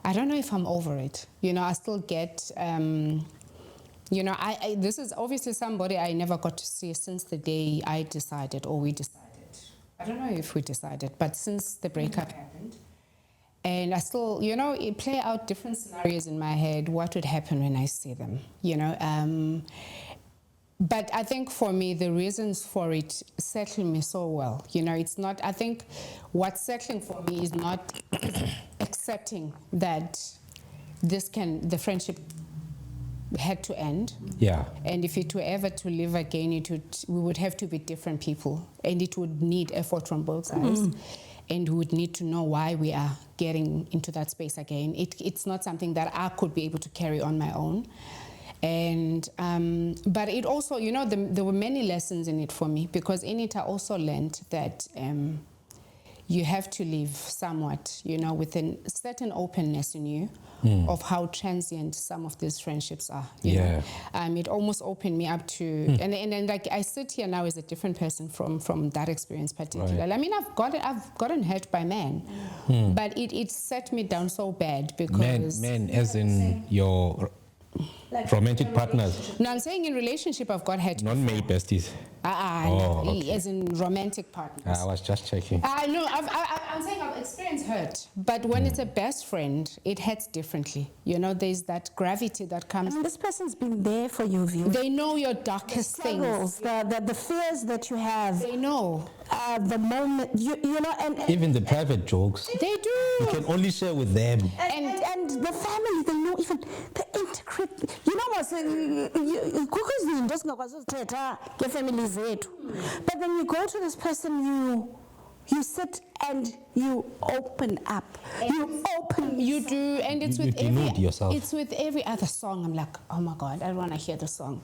Speaker 1: I don't know if I'm over it. You know, I still get, you know, this is obviously somebody I never got to see since the day I decided, or we decided. I don't know if we decided, but since the breakup happened. And I still, you know, play out different scenarios in my head, what would happen when I see them, you know. But I think for me, the reasons for it settle me so well. You know, it's not, I think what's settling for me is not accepting that the friendship had to end.
Speaker 2: Yeah.
Speaker 1: And if it were ever to live again, we would have to be different people. And it would need effort from both sides. And we would need to know why we are getting into that space again. It's not something that I could be able to carry on my own. And but it also, you know, there were many lessons in it for me, because in it I also learned that you have to live somewhat, you know, with a certain openness in you of how transient some of these friendships are. You know? It almost opened me up to, and then like I sit here now as a different person from that experience particularly.
Speaker 2: Right.
Speaker 1: I mean, I've gotten hurt by men, but it set me down so bad because
Speaker 2: Men as in your romantic partners.
Speaker 1: No, I'm saying in relationship I've got hurt.
Speaker 2: Not male besties.
Speaker 1: No,
Speaker 2: okay.
Speaker 1: as in romantic partners.
Speaker 2: I was just checking.
Speaker 1: No, I'm saying I've experienced hurt, but when it's a best friend, it hurts differently. You know, there's that gravity that comes.
Speaker 3: And this person's been there for you, View.
Speaker 1: They know your darkest things.
Speaker 3: The fears that you have.
Speaker 1: They know.
Speaker 3: The moment, you know, and
Speaker 2: Even the private jokes,
Speaker 1: they do.
Speaker 2: you can only share with them.
Speaker 3: And the family, they know even the integrate. You know what? But then you go to this person, you sit and you open up.
Speaker 1: You do, and it's
Speaker 2: You
Speaker 1: with
Speaker 2: denude yourself.
Speaker 1: It's with every other song. I'm like, oh my God, I don't want to hear the song.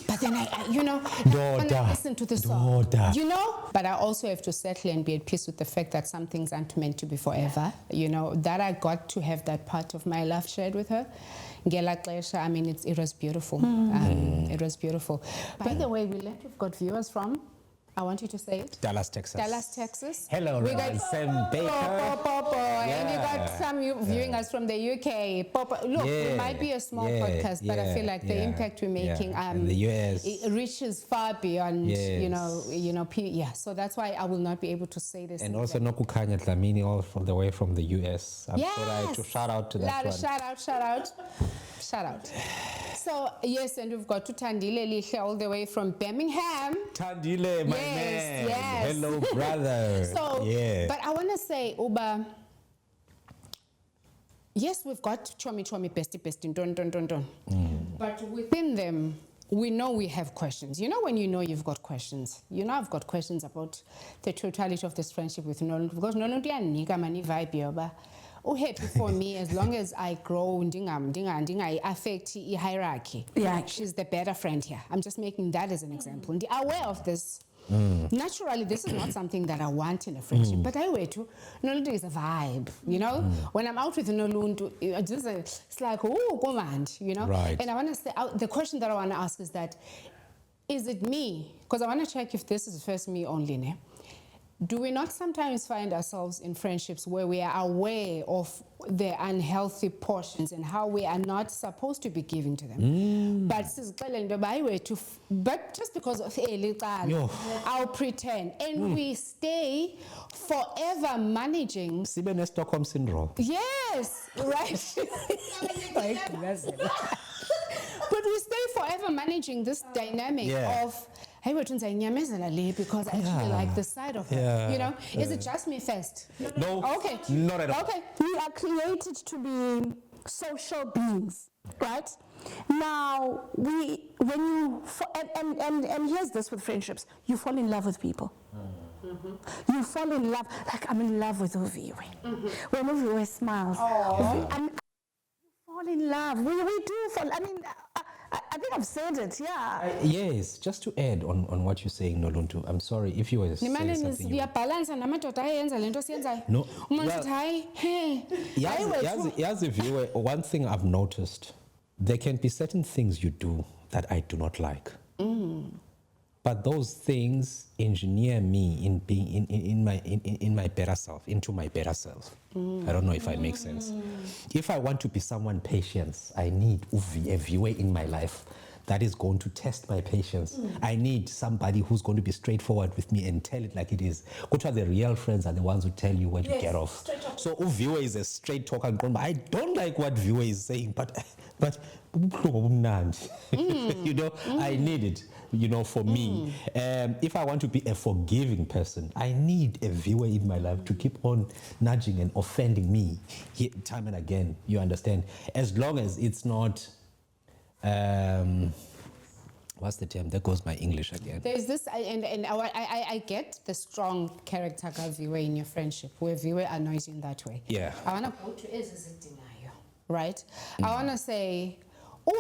Speaker 1: But then I you know, I want to listen to the song. You know, but I also have to settle and be at peace with the fact that some things aren't meant to be forever. You know, that I got to have that part of my life shared with her. I mean, it was beautiful. It was beautiful. By the way, we've got viewers from, I want you to say it.
Speaker 2: Dallas, Texas.
Speaker 1: Dallas, Texas.
Speaker 2: Hello,
Speaker 1: we got
Speaker 2: Sam Baker.
Speaker 1: And you got some viewing us from the UK. Look, it might be a small podcast, but I feel like the impact we're making
Speaker 2: in the US,
Speaker 1: it reaches far beyond, you know, so that's why I will not be able to say this.
Speaker 2: And also Nokukanya Dlamini, all from the way from the US. I'm sorry to shout out to that one.
Speaker 1: Shout out. So, yes, and we've got to Tandile Lihle all the way from Birmingham.
Speaker 2: Tandile, my man.
Speaker 1: Yes.
Speaker 2: Hello, brother.
Speaker 1: So, but I want to say, Uba, yes, we've got chomi, bestie, don. But within them, we know we have questions. You know when you know you've got questions? You know I've got questions about the totality of this friendship with Noluntu. Because Noluntu yanika vibe yoba. Happy for me as long as I grow, I affect the hierarchy.
Speaker 3: Yeah.
Speaker 1: She's the better friend here. I'm just making that as an example. And aware of this. Naturally, this is not something that I want in a friendship, but I wait to. Noluntu is a vibe, you know. When I'm out with Noluntu, it's like, oh, command, you know.
Speaker 2: Right.
Speaker 1: And I want to say, the question that I want to ask is that, is it me? Because I want to check if this is first me only, ne? Do we not sometimes find ourselves in friendships where we are aware of the unhealthy portions and how we are not supposed to be giving to them? But just because of I'll pretend, and we stay forever managing.
Speaker 2: Stockholm syndrome.
Speaker 1: Yes, right. But we stay forever managing this dynamic of, hey, we're trying to because I actually like the side of her. You know, is it just me first?
Speaker 2: No.
Speaker 1: Okay.
Speaker 2: Not at all.
Speaker 3: Okay, we are created to be social beings, right? Now, and here's this with friendships: you fall in love with people. You fall in love, like I'm in love with Uvi. When Uvi smiles, you fall in love. We do fall. I mean, I think I've said it,
Speaker 2: Yes, just to add on what you're saying, Noluntu, I'm sorry if you were saying something. No, one thing I've noticed, there can be certain things you do that I do not like. But those things engineer me in being in my better self, into my better self. I don't know if I make sense. If I want to be someone patient, I need a viewer in my life that is going to test my patience. I need somebody who's going to be straightforward with me and tell it like it is. Which are the real friends are the ones who tell you when to get off. So viewer is a straight talker. I don't like what viewer is saying, but you know, I need it, you know, for me. If I want to be a forgiving person, I need a viewer in my life to keep on nudging and offending me time and again, you understand? As long as it's not, what's the term? There goes my English again.
Speaker 1: There's this, I get the strong character viewer in your friendship, where viewer annoys you in that way.
Speaker 2: Yeah.
Speaker 1: I want to go to Ezizidinayo, right? I want to say,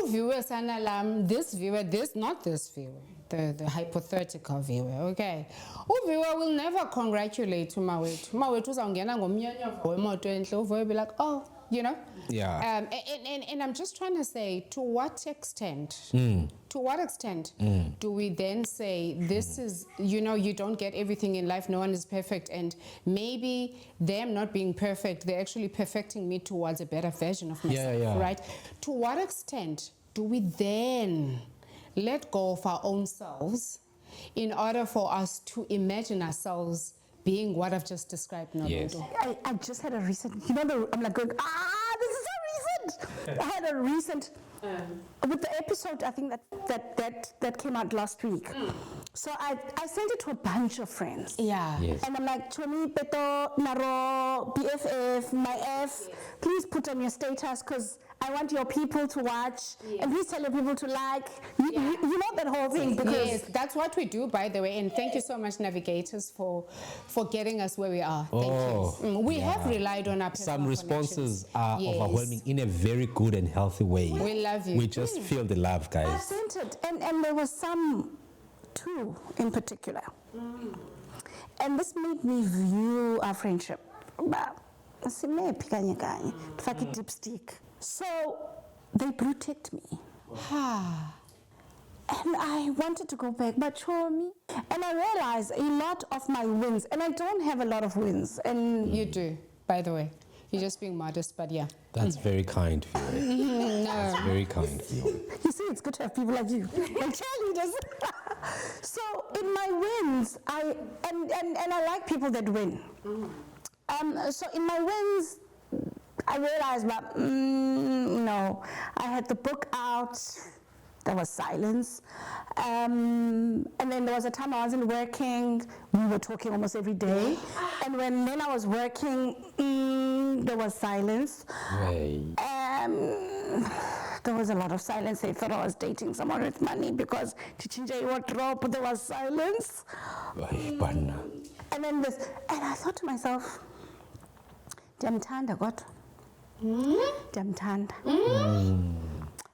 Speaker 1: viewer sanalam, this viewer, not this viewer, the hypothetical viewer, okay? Viewer will never congratulate Mawethu. Mawethu uzawungena ngomnyanya wemoto enhle, uviewer be like, oh, you know?
Speaker 2: Yeah.
Speaker 1: And I'm just trying to say, to what extent do we then say this is, you know, you don't get everything in life, no one is perfect, and maybe them not being perfect, they're actually perfecting me towards a better version of myself, right? To what extent do we then let go of our own selves in order for us to imagine ourselves being what I've just described?
Speaker 2: Yes.
Speaker 3: I just had a recent, you know, I'm like going, this is so recent. I had a recent, with the episode, I think that came out last week. So I sent it to a bunch of friends.
Speaker 1: Yeah.
Speaker 2: Yes.
Speaker 3: And I'm like, Choni, Peto, Naro, BFF, my F, please put on your status because I want your people to watch, and please tell your people to like. You know that whole thing. Because
Speaker 1: yes, that's what we do, by the way. And thank you so much, navigators, for getting us where we are. Thank you. We have relied on our personal
Speaker 2: Some responses
Speaker 1: connections.
Speaker 2: are overwhelming in a very good and healthy way.
Speaker 1: We love you.
Speaker 2: We just feel the love,
Speaker 3: I
Speaker 2: guys.
Speaker 3: sent it, and there was two in particular. And this made me view our friendship. Dipstick. So they protect me. And I wanted to go back, but show me. And I realized a lot of my wins, and I don't have a lot of wins. And
Speaker 1: You do, by the way. You're just being modest, but yeah.
Speaker 2: That's very kind, Fiore. That's very kind, Fiore.
Speaker 3: you see, it's good to have people like you, like cheerleaders. So in my wins, I like people that win. So in my wins, I realized that, no, I had the book out, there was silence. And then there was a time I wasn't working, we were talking almost every day. And then I was working, there was silence. There was a lot of silence. They thought I was dating someone with money because Chichinja wardrobe, there was silence. And then and I thought to myself, Jamtanda, God. Jamtanda.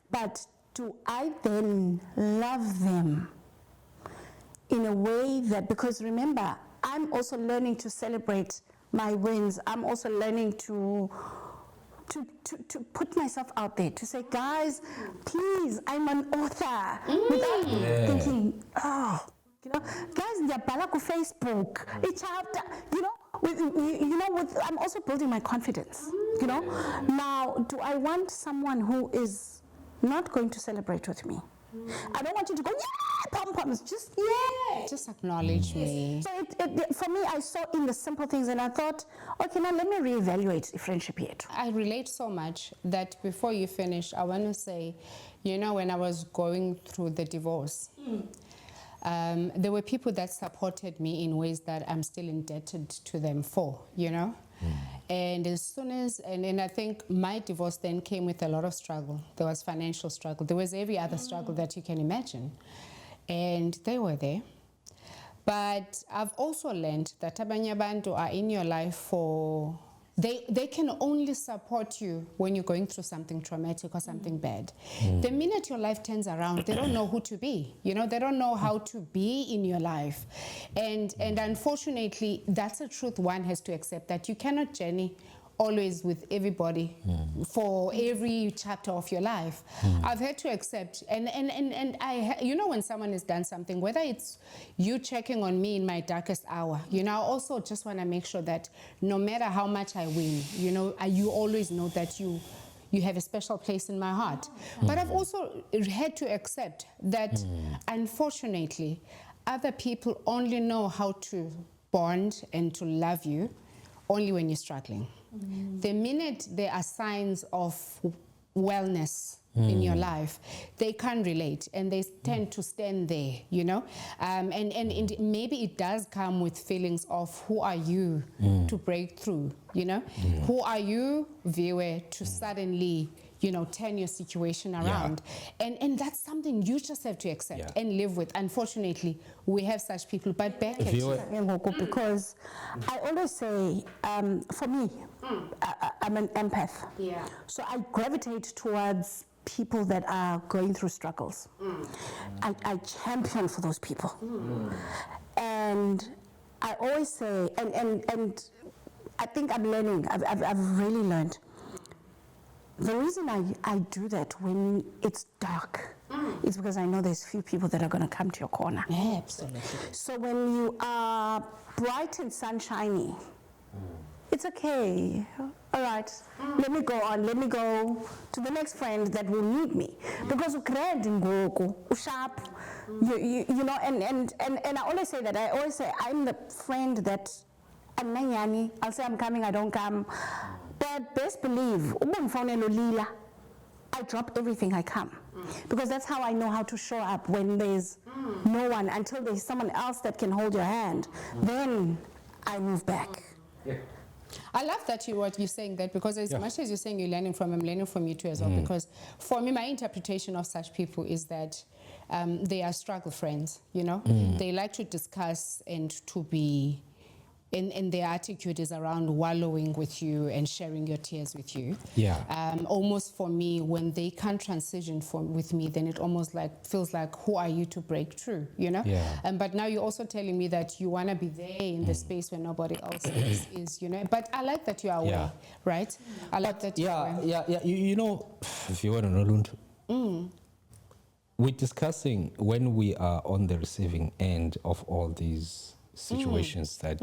Speaker 3: But do I then love them in a way that, because remember, I'm also learning to celebrate my wins. I'm also learning to put myself out there, to say, guys, please, I'm an author. Without thinking, you know, guys, ndiyabhala ku Facebook, a chapter, you know, I'm also building my confidence, you know. Now, do I want someone who is not going to celebrate with me? I don't want you to go, yeah, pom-poms, just, yeah.
Speaker 1: Just acknowledge me.
Speaker 3: So for me, I saw in the simple things, and I thought, okay, now let me reevaluate the friendship here.
Speaker 1: I relate so much that before you finish, I want to say, you know, when I was going through the divorce, there were people that supported me in ways that I'm still indebted to them for, you know? And as soon as, and I think my divorce then came with a lot of struggle. There was financial struggle. There was every other struggle that you can imagine. And they were there. But I've also learned that abanye abantu are in your life for, they can only support you when you're going through something traumatic or something bad. The minute your life turns around, they don't know who to be. You know, they don't know how to be in your life. And unfortunately, that's a truth one has to accept, that you cannot journey always with everybody for every chapter of your life. I've had to accept, and you know, when someone has done something, whether it's you checking on me in my darkest hour, you know, I also just want to make sure that no matter how much I win, you know, you always know that you have a special place in my heart. But I've also had to accept that, unfortunately, other people only know how to bond and to love you only when you're struggling. The minute there are signs of wellness in your life, they can't relate and they tend to stand there, you know. And maybe it does come with feelings of who are you to break through, you know. Who are you, viewer, to suddenly, you know, turn your situation around. And that's something you just have to accept and live with. Unfortunately, we have such people. But back at you.
Speaker 3: Because I always say, for me, I'm an empath.
Speaker 1: Yeah.
Speaker 3: So I gravitate towards people that are going through struggles. I champion for those people. And I always say, and I think I'm learning, I've really learned. The reason I do that when it's dark is because I know there's few people that are going to come to your corner.
Speaker 1: Absolutely.
Speaker 3: So when you are bright and sunshiny, it's okay. All right, let me go on. Let me go to the next friend that will need me. Because sharp, you know, and I always say that. I always say I'm the friend that I'll say I'm coming, I don't come. But best believe, I drop everything, I come. Because that's how I know how to show up when there's no one, until there's someone else that can hold your hand. Then I move back.
Speaker 1: I love that what you're saying that, because as much as you're saying you're learning from, I'm learning from you too as well. Because for me, my interpretation of such people is that they are struggle friends, you know. They like to discuss and to be... And their attitude is around wallowing with you and sharing your tears with you. Almost for me, when they can't transition with me, then it almost like feels like, who are you to break through, you know? But now you're also telling me that you want to be there in the space where nobody else is, you know? But I like that you are aware, right? I like that you're aware.
Speaker 2: You know, if you want to know, we're discussing when we are on the receiving end of all these situations that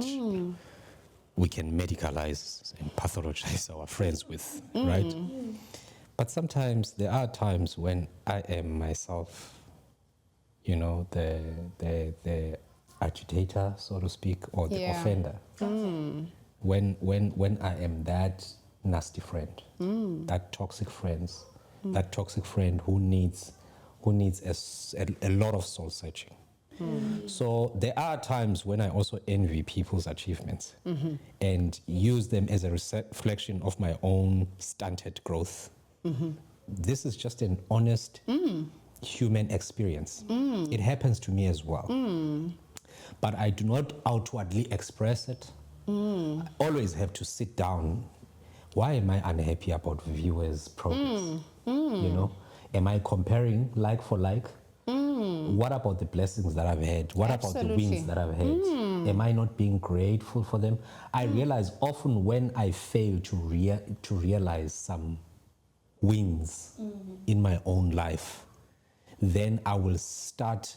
Speaker 2: we can medicalize and pathologize our friends with, right? But sometimes there are times when I am myself, you know, the agitator, so to speak, or the offender. When I am that nasty friend, that toxic friend who needs a lot of soul searching. So there are times when I also envy people's achievements and use them as a reflection of my own stunted growth. This is just an honest human experience. It happens to me as well. But I do not outwardly express it. I always have to sit down. Why am I unhappy about viewers' progress? You know, am I comparing like for like? What about the blessings that I've had? What about the wins that I've had? Am I not being grateful for them? I realize often when I fail to realize some wins in my own life, then I will start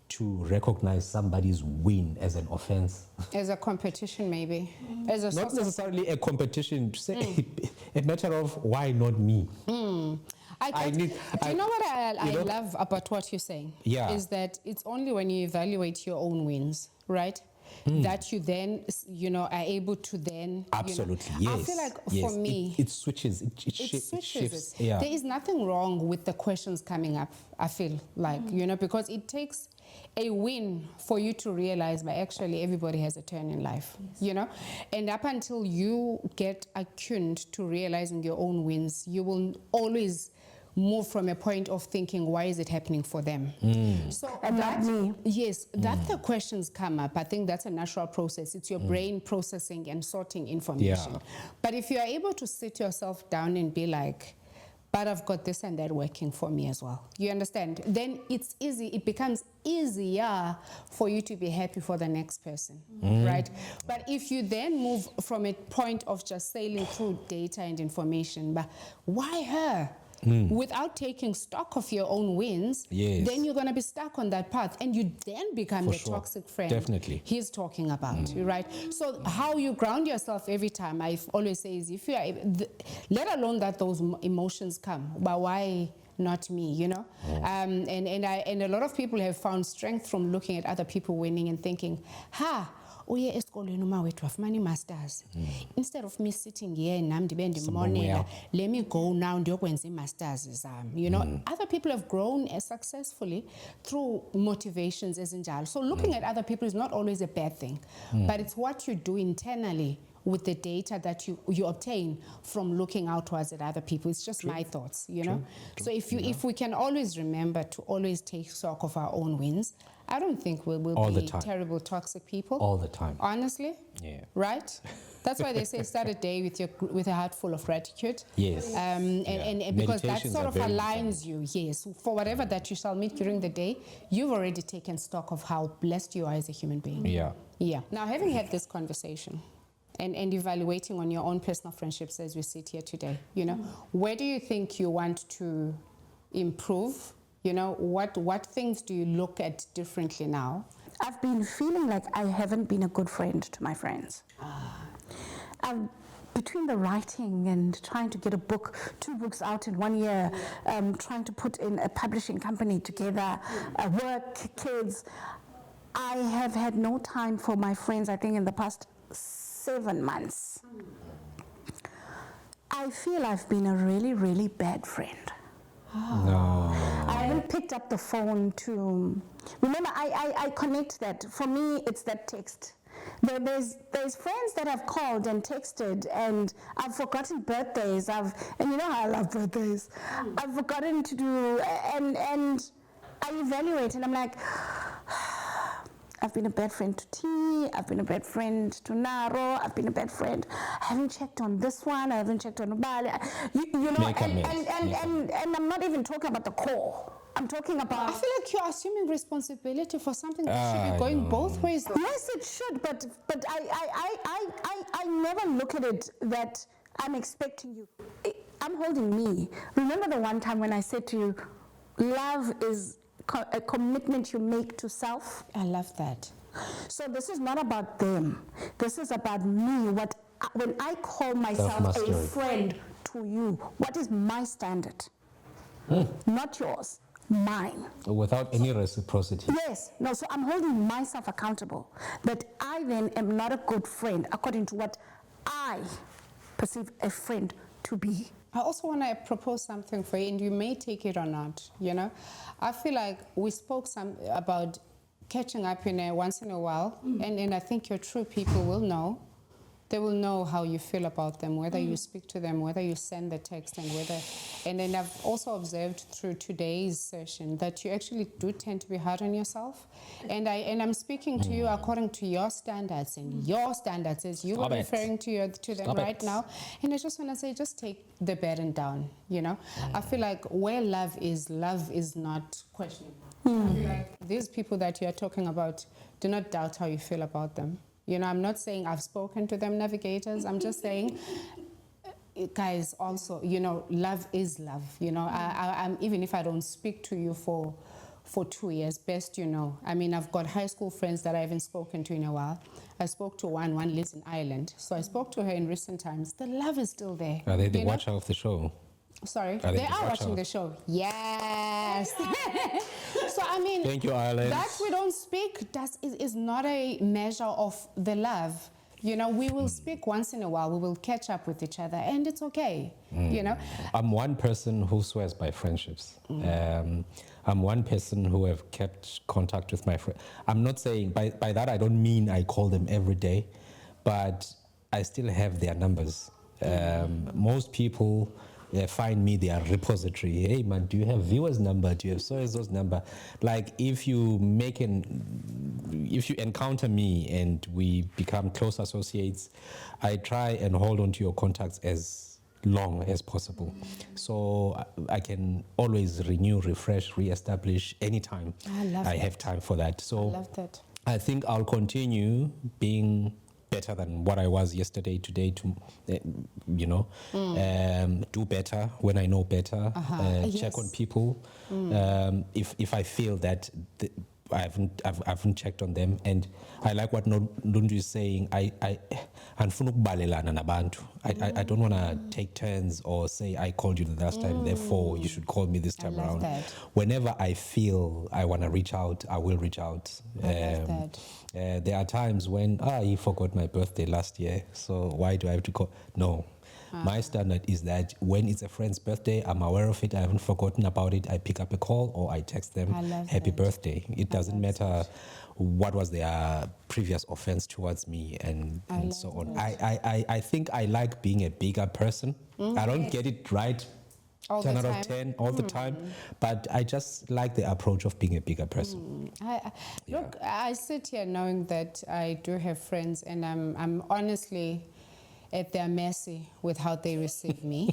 Speaker 2: to recognize somebody's win as an offense.
Speaker 1: As a competition, maybe. As a
Speaker 2: not necessarily a competition, say a matter of why not me?
Speaker 1: Do you know what I love about what you're saying? Is that it's only when you evaluate your own wins, right? That you then, you know, are able to then...
Speaker 2: Absolutely,
Speaker 1: you know, I feel like for me...
Speaker 2: It switches, it shifts.
Speaker 1: There is nothing wrong with the questions coming up, I feel like, you know, because it takes a win for you to realize, but actually everybody has a turn in life, you know? And up until you get attuned to realizing your own wins, you will always move from a point of thinking, why is it happening for them? So
Speaker 3: and
Speaker 1: that,
Speaker 3: not me.
Speaker 1: Yes, that the questions come up. I think that's a natural process. It's your brain processing and sorting information. But if you are able to sit yourself down and be like, but I've got this and that working for me as well. You understand? Then it's easy, it becomes easier for you to be happy for the next person, right? But if you then move from a point of just sailing through data and information, but why her? Without taking stock of your own wins, then you're going to be stuck on that path, and you then become the toxic friend.
Speaker 2: Definitely.
Speaker 1: He's talking about, right? So how you ground yourself every time, I always say, is if you are, let alone that those emotions come, but why not me, you know? And a lot of people have found strength from looking at other people winning and thinking, uye esikolweni umawethu wafumana masters. Instead of me sitting here nam ndibe ndimonela, let me go now ndiyokwenza masters zam. You know, other people have grown successfully through motivations ezinjalo. So looking at other people is not always a bad thing, but it's what you do internally with the data that you obtain from looking outwards at other people. It's just my thoughts, you know. So if we can always remember to always take stock of our own wins, I don't think we'll be terrible toxic people.
Speaker 2: All the time.
Speaker 1: Honestly.
Speaker 2: Yeah.
Speaker 1: Right? That's why they say start a day with a heart full of gratitude.
Speaker 2: Yes.
Speaker 1: And because that sort of aligns you, yes. For whatever that you shall meet during the day, you've already taken stock of how blessed you are as a human being.
Speaker 2: Yeah.
Speaker 1: Yeah. Now, having had this conversation and evaluating on your own personal friendships as we sit here today, you know, where do you think you want to improve? You know, what things do you look at differently now?
Speaker 3: I've been feeling like I haven't been a good friend to my friends. Between the writing and trying to get two books out in 1 year, trying to put in a publishing company together, work, kids, I have had no time for my friends, I think, in the past 7 months. I feel I've been a really, really bad friend.
Speaker 2: No.
Speaker 3: I haven't picked up the phone to... Remember, I connect that. For me, it's that text. There's friends that I've called and texted, and I've forgotten birthdays. And you know how I love birthdays. I've forgotten to do... And I evaluate, and I'm like... I've been a bad friend to T, I've been a bad friend to Naro, I've been a bad friend. I haven't checked on this one, I haven't checked on Bali. You know, and I'm not even talking about the core. I'm talking about...
Speaker 1: I feel like you're assuming responsibility for something that should be going both ways. Though.
Speaker 3: Yes, it should, but I never look at it that I'm expecting you. I'm holding me. Remember the one time when I said to you, love is a commitment you make to self?
Speaker 1: I love that.
Speaker 3: So this is not about them. This is about me. When I call myself a friend to you, what is my standard? Not yours, mine.
Speaker 2: Without any reciprocity.
Speaker 3: Yes. No, so I'm holding myself accountable. That I then am not a good friend according to what I perceive a friend to be.
Speaker 1: I also want to propose something for you, and you may take it or not, you know. I feel like we spoke about catching up once in a while, and I think your true people will know. They will know how you feel about them, whether you speak to them, whether you send the text, and then I've also observed through today's session that you actually do tend to be hard on yourself, and I'm speaking to you according to your standards, and your standards as you were referring to them right now, and I just want to say, just take the burden down, you know. I feel like where love is not questionable. I feel like these people that you are talking about, do not doubt how you feel about them. You know, I'm not saying I've spoken to them, navigators. I'm just saying, guys, also, you know, love is love. You know, I'm even if I don't speak to you for 2 years, best you know. I mean, I've got high school friends that I haven't spoken to in a while. I spoke to one lives in Ireland. So I spoke to her in recent times. The love is still there.
Speaker 2: Are they the watcher of the show?
Speaker 1: Sorry, they are watching the show. Yes. So I mean,
Speaker 2: thank you, Ireland.
Speaker 1: That we don't speak is not a measure of the love. You know, we will speak once in a while. We will catch up with each other, and it's okay. You know,
Speaker 2: I'm one person who swears by friendships. I'm one person who have kept contact with my friend. I'm not saying by that I don't mean I call them every day, but I still have their numbers. Most people find me their repository. Hey man, do you have viewers number? Do you have so-and-so's number? Like if you encounter me and we become close associates, I try and hold on to your contacts as long as possible. So I can always renew, refresh, re-establish anytime I have time for that. So
Speaker 1: I love that.
Speaker 2: I think I'll continue being better than what I was yesterday, today, to do better when I know better, check on people if I feel that I haven't checked on them. And I like what Nundu is saying. I don't want to take turns or say I called you the last time, therefore you should call me this time around.
Speaker 1: That.
Speaker 2: Whenever I feel I want to reach out, I will reach out.
Speaker 1: I love that.
Speaker 2: There are times when you forgot my birthday last year, so why do I have to call? No. My standard is that when it's a friend's birthday, I'm aware of it, I haven't forgotten about it, I pick up a call or I text them, happy birthday. It doesn't matter what was their previous offense towards me and so on. I think I like being a bigger person. I don't get it right
Speaker 1: all
Speaker 2: 10
Speaker 1: the
Speaker 2: out
Speaker 1: time.
Speaker 2: of 10 all the time, but I just like the approach of being a bigger person.
Speaker 1: Look, I sit here knowing that I do have friends, and I'm honestly at their mercy with how they receive me.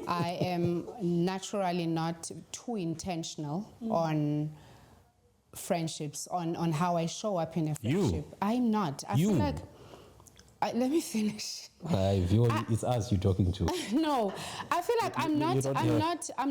Speaker 1: I am naturally not too intentional on friendships, on how I show up in a friendship. I'm not. I feel like, let me finish.
Speaker 2: It's us you're talking to.
Speaker 1: No, I feel like I'm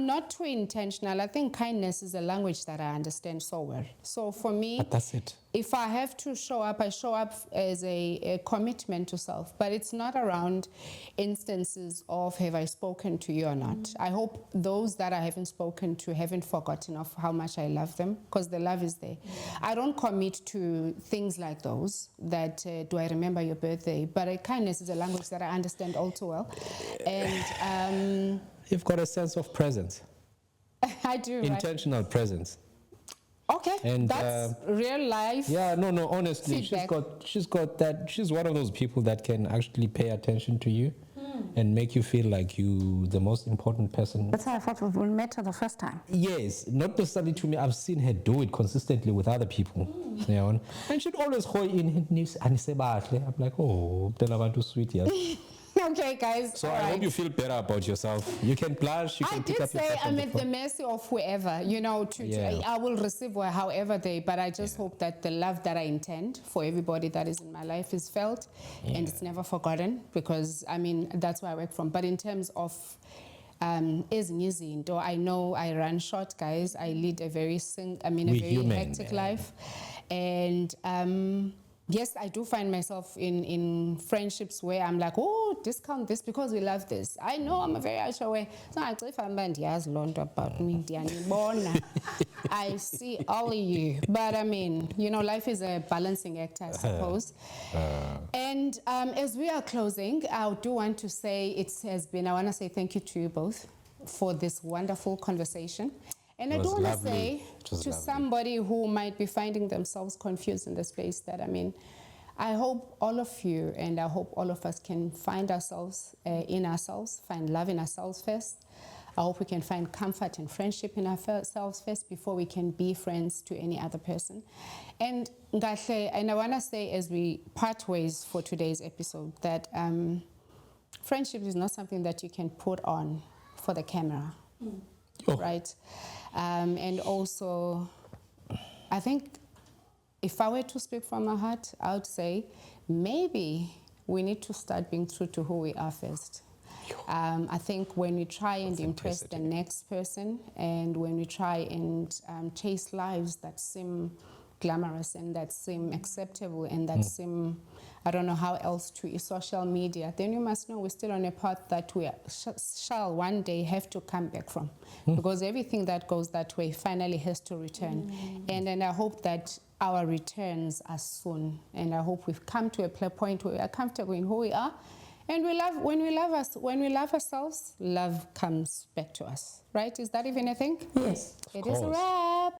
Speaker 1: not too intentional. I think kindness is a language that I understand so well. So for me,
Speaker 2: But that's it.
Speaker 1: If I have to show up, I show up as a commitment to self. But it's not around instances of have I spoken to you or not. I hope those that I haven't spoken to haven't forgotten of how much I love them, because the love is there. I don't commit to things like those, that do I remember your birthday? But kindness is a language that I understand all too well. And
Speaker 2: you've got a sense of presence.
Speaker 1: I do.
Speaker 2: Intentional presence.
Speaker 1: Okay, and that's real life.
Speaker 2: Yeah, no, honestly,
Speaker 1: feedback.
Speaker 2: she's got that. She's one of those people that can actually pay attention to you and make you feel like you the most important person.
Speaker 3: That's how I thought we met her the first time.
Speaker 2: Yes, not necessarily to me. I've seen her do it consistently with other people. You know? And she'd always hold in news and say, I'm like, oh, tell about too sweet, yes.
Speaker 1: Okay, guys.
Speaker 2: So I hope you feel better about yourself. You can blush. You can pick up your phone.
Speaker 1: I'm at the mercy of whoever, I will receive however but I just hope that the love that I intend for everybody that is in my life is felt and it's never forgotten, because, that's where I work from. But in terms of I know I run short, guys. I lead a very hectic life. And yes, I do find myself in friendships where I'm like, oh, discount this because we love this. I know I'm a very outside way. So actually, if I'm learned about me, I see all of you. But life is a balancing act, I suppose. And as we are closing, I do want to say I want to say thank you to you both for this wonderful conversation. And I do want to say to somebody who might be finding themselves confused in the space that, I hope all of you and I hope all of us can find ourselves in ourselves, find love in ourselves first. I hope we can find comfort and friendship in ourselves first before we can be friends to any other person. And I want to say as we part ways for today's episode that friendship is not something that you can put on for the camera, right? And also, I think if I were to speak from my heart, I would say maybe we need to start being true to who we are first. I think when we try and impress the next person, and when we try and chase lives that seem glamorous and that seem acceptable and that seem, I don't know how else to use social media, then you must know we're still on a path that we shall one day have to come back from, because everything that goes that way finally has to return. And I hope that our returns are soon, and I hope we've come to a point where we are comfortable in who we are. And when we love ourselves, love comes back to us, right? Is that even a thing?
Speaker 3: Yes.
Speaker 1: It is a wrap.